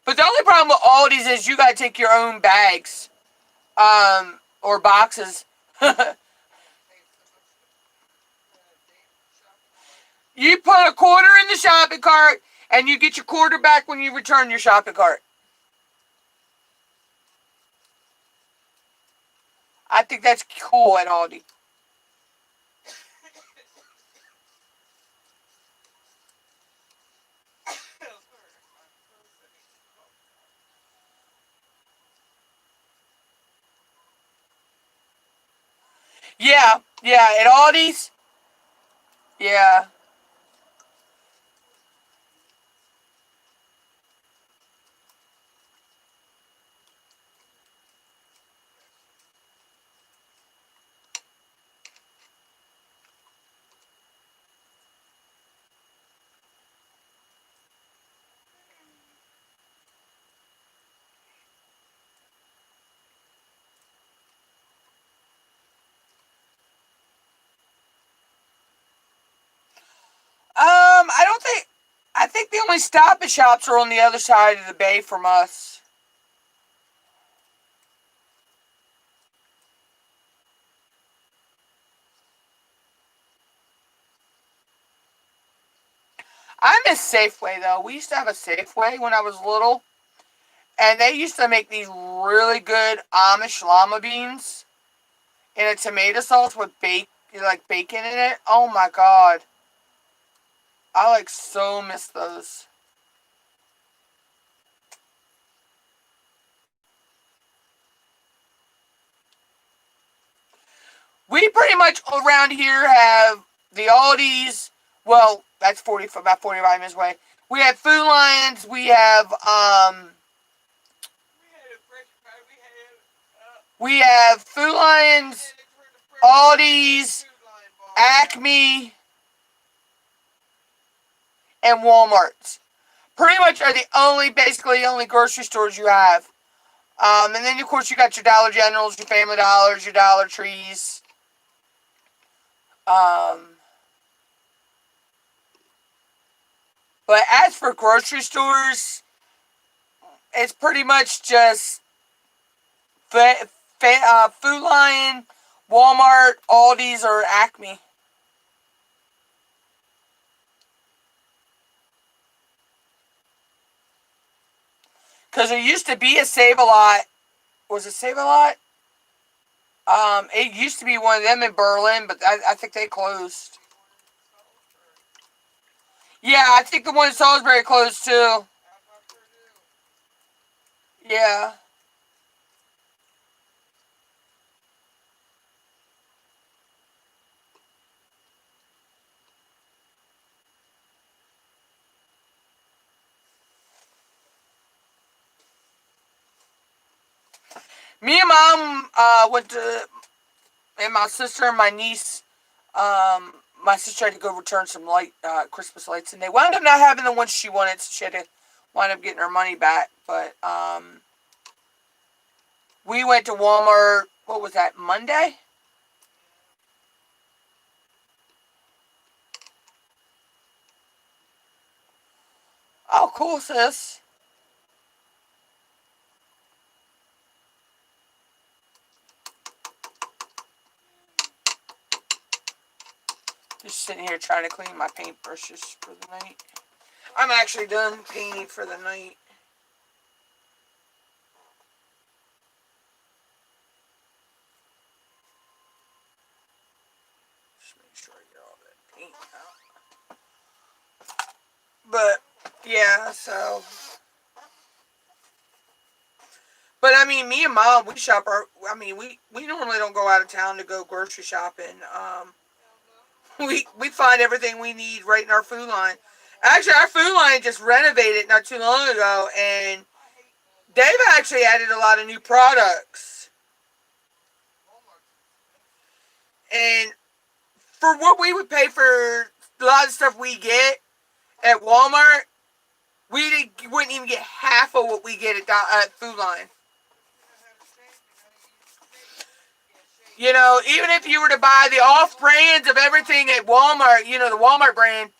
But the only problem with Aldi's is you got to take your own bags, or boxes. Save so much damn shopping cart. You put a quarter in the shopping cart, and you get your quarter back when you return your shopping cart. I think that's cool at Aldi. Sorry, my throat's I need some cough drop. Yeah, yeah, at Aldi's. Yeah. I don't think. I think the only Stop and Shops are on the other side of the bay from us. I miss Safeway though. We used to have a Safeway when I was little, and they used to make these really good Amish llama beans in a tomato sauce with bacon in it. Oh my god, I like so miss those. We pretty much around here have the Aldi's. Well, that's about 45 minutes away. We have Food Lions. We have We had a fresh pie. we have Food Lions, Mechanics were the fresh pie and Aldi's, food line bars out. Acme, and Walmart's. Pretty much are the only grocery stores you have. And then of course you got your Dollar Generals, your Family Dollars, your Dollar Trees. Um, but as for grocery stores, it's pretty much just Food Lion, Walmart, Aldi's, or Acme. Because there used to be a Save a Lot. Was it Save a Lot? It used to be one of them in Berlin, but I think they closed. Tim Hortons and stuff. Yeah, I think the one in Salisbury closed too. I thought sure do. Yeah. Me and mom went to, and my sister and my niece, my sister had to go return some Christmas lights, and they wound up not having the ones she wanted, so she had to wind up getting her money back. But we went to Walmart. What was that? Monday. Oh, cool, sis. Just sitting here trying to clean my paintbrushes for the night. I'm actually done painting for the night. Just make sure I get all that paint out. But yeah, so. But I mean, me and mom, we shop our. I mean, we normally don't go out of town to go grocery shopping. Hell no. We find everything we need right in our food line. Actually, our food line just renovated not too long ago, and I hate Walmart. they've actually added a lot of new products. Walmart's expensive. And for what we would pay for a lot of stuff we get at Walmart, wouldn't even get half of what we get at Food Line. You know how to shave. You know how to use the shaver. Yeah, You shaver. know, even if you were to buy the off brands of everything at Walmart, you know, the Walmart brand,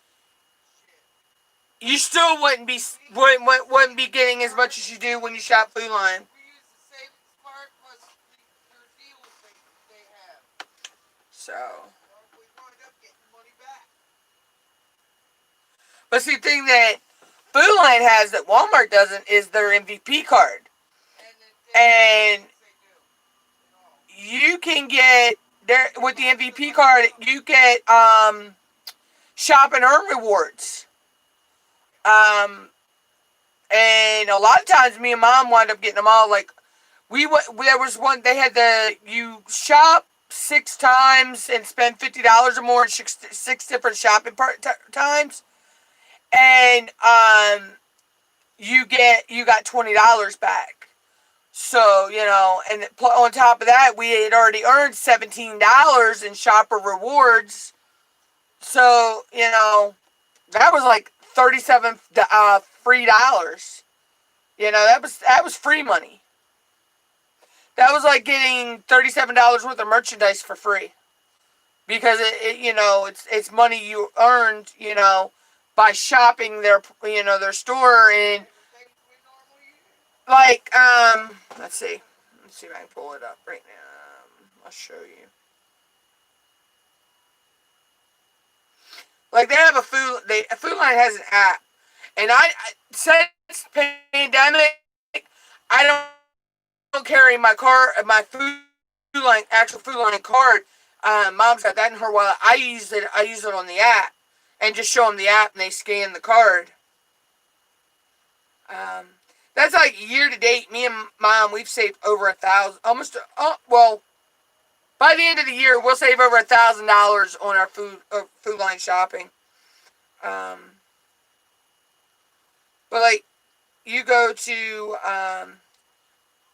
Shit. you still wouldn't be We wouldn't be getting as part. much as you do when you shop Food Line. We use the savings part plus their deals they have. So, So we wind up getting the money back. but see, the thing that Food Line has that Walmart doesn't is their MVP card, And the and things they do. And all. you can get there They with the pass the MVP money card. up. You get shop and earn rewards. Um, and a lot of times, me and mom wind up getting them all. Like there was one they had you shop 6 times and spend $50 or more in six different shopping times, and you got $20 back. So, you know, and on top of that, we had already earned $17 in shopper rewards. So, you know, that was like 37 free dollars. You know, that was free money. That was like getting $37 worth of merchandise for free because you know it's money you earned, you know, by shopping their store. And Yeah, the things we normally use. like let's see if I can pull it up right now. I'll show you. Like they have a Food Line has an app, and since pandemic, I don't carry my Food Line actual Food Line card. Mom's got that in her wallet. I use it on the app, and just show them the app, and they scan the card. Um, that's like year to date. Me and mom, we've saved over 1,000, almost. Well, by the end of the year, we'll save over $1,000 on our Food Line shopping. Um, but like you go to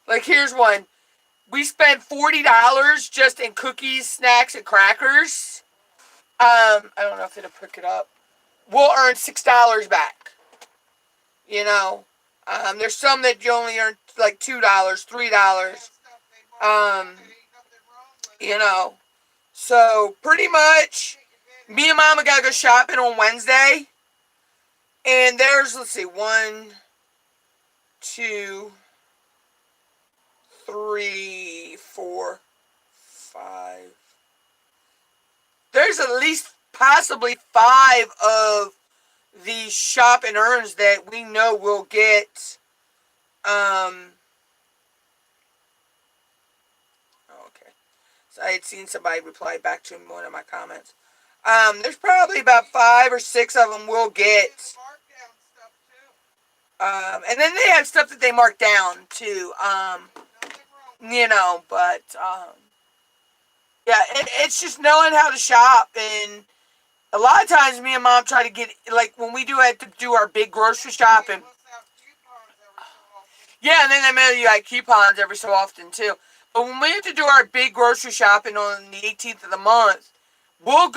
like here's one. We spent $40 just in cookies, snacks, and crackers. I don't know if it'll pick it up. We'll earn $6 back. You know, there's some that you only earn like $2, They have $3. stuff they market Um, that ain't nothing wrong with it. you know, so pretty You much, take advantage me and of it. Mama gotta go shopping on Wednesday, and there's let's see, one, two, three, four, five. There's at least possibly five of the shop and earns that we know will get. Oh, okay. So I had seen somebody reply back to one of my comments. There's probably about 5 or 6 of them we'll get. Markdown stuff too. And then they have stuff that they mark down too. Nothing wrong with You know, but yeah, it's just knowing how to shop. And a lot of times, me and Mom try to get, like, when we do have to do our big grocery shopping. We'll have coupons every so often. Yeah, and then they mail you like coupons every so often too. But when we have to do our big grocery shopping on the 18th of the month, we'll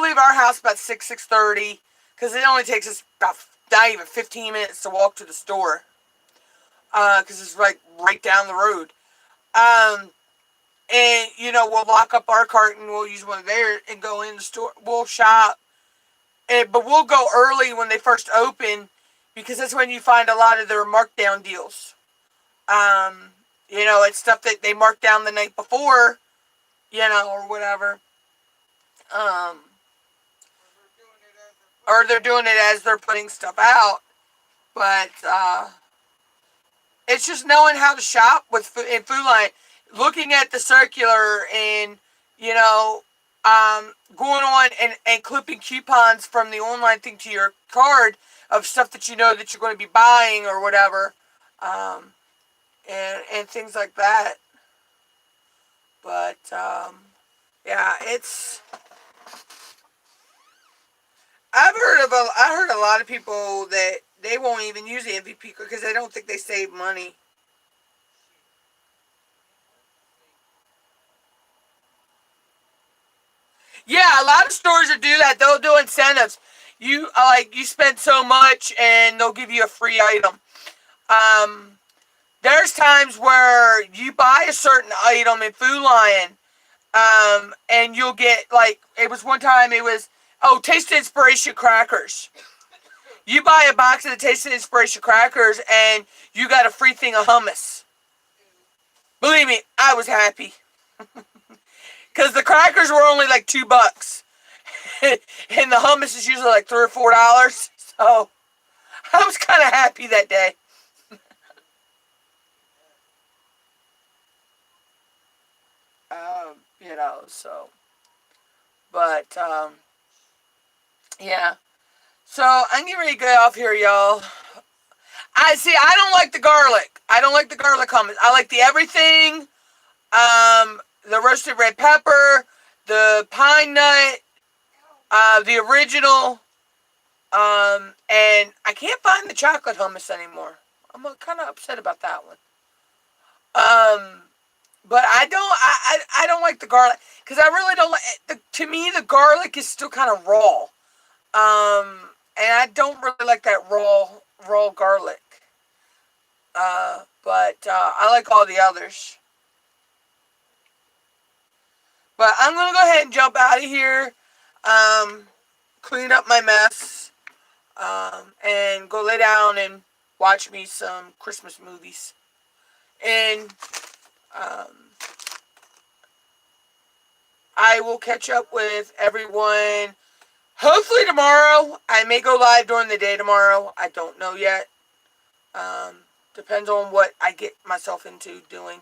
leave our house about 6:30, because it only takes us about not even 15 minutes to walk to the store. Because it's like right down the road. And, you know, we'll lock up our cart and we'll use one of theirs and go in the store. We'll shop. But we'll go early when they first open, because that's when you find a lot of their markdown deals. You know, it's stuff that they marked down the night before, you know, or whatever. Or they're doing it as they're putting stuff out. But, it's just knowing how to shop in Food Lion. Looking at the circular and, you know, going on and clipping coupons from the online thing to your card of stuff that you know that you're going to be buying or whatever. And things like that. But, yeah, it's... I heard a lot of people that they won't even use the MVP because they don't think they save money. Yeah, a lot of stores will do that. They'll do incentives. You spend so much and they'll give you a free item. There's times where you buy a certain item in Food Lion, and you'll get, like, it was one time, it was, Taste of Inspiration crackers. You buy a box of the Taste of Inspiration crackers and you got a free thing of hummus. Believe me, I was happy. Because the crackers were only like $2. And the hummus is usually like $3 or $4. So I was kind of happy that day. You know, so. But, yeah. So I'm getting ready to get off here, y'all. I don't like the garlic. I don't like the garlic hummus. I like the everything. The roasted red pepper, the pine nut, the original, and I can't find the chocolate hummus anymore. I'm kind of upset about that one. But I don't like the garlic, because I really don't like, to me the garlic is still kind of raw. And I don't really like that raw garlic. But I like all the others. But I'm going to go ahead and jump out of here, clean up my mess, and go lay down and watch me some Christmas movies. And I will catch up with everyone hopefully tomorrow. I may go live during the day tomorrow. I don't know yet. Depends on what I get myself into doing.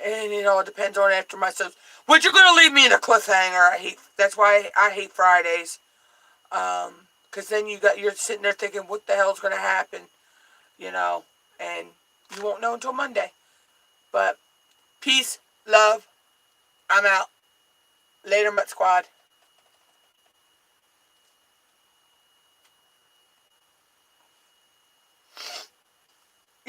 And it all depends on after myself. Which you're gonna leave me in a cliffhanger. That's why I hate Fridays. Cause then you're sitting there thinking, what the hell's gonna happen? You know, and you won't know until Monday. But peace, love. I'm out. Later, Mutt Squad.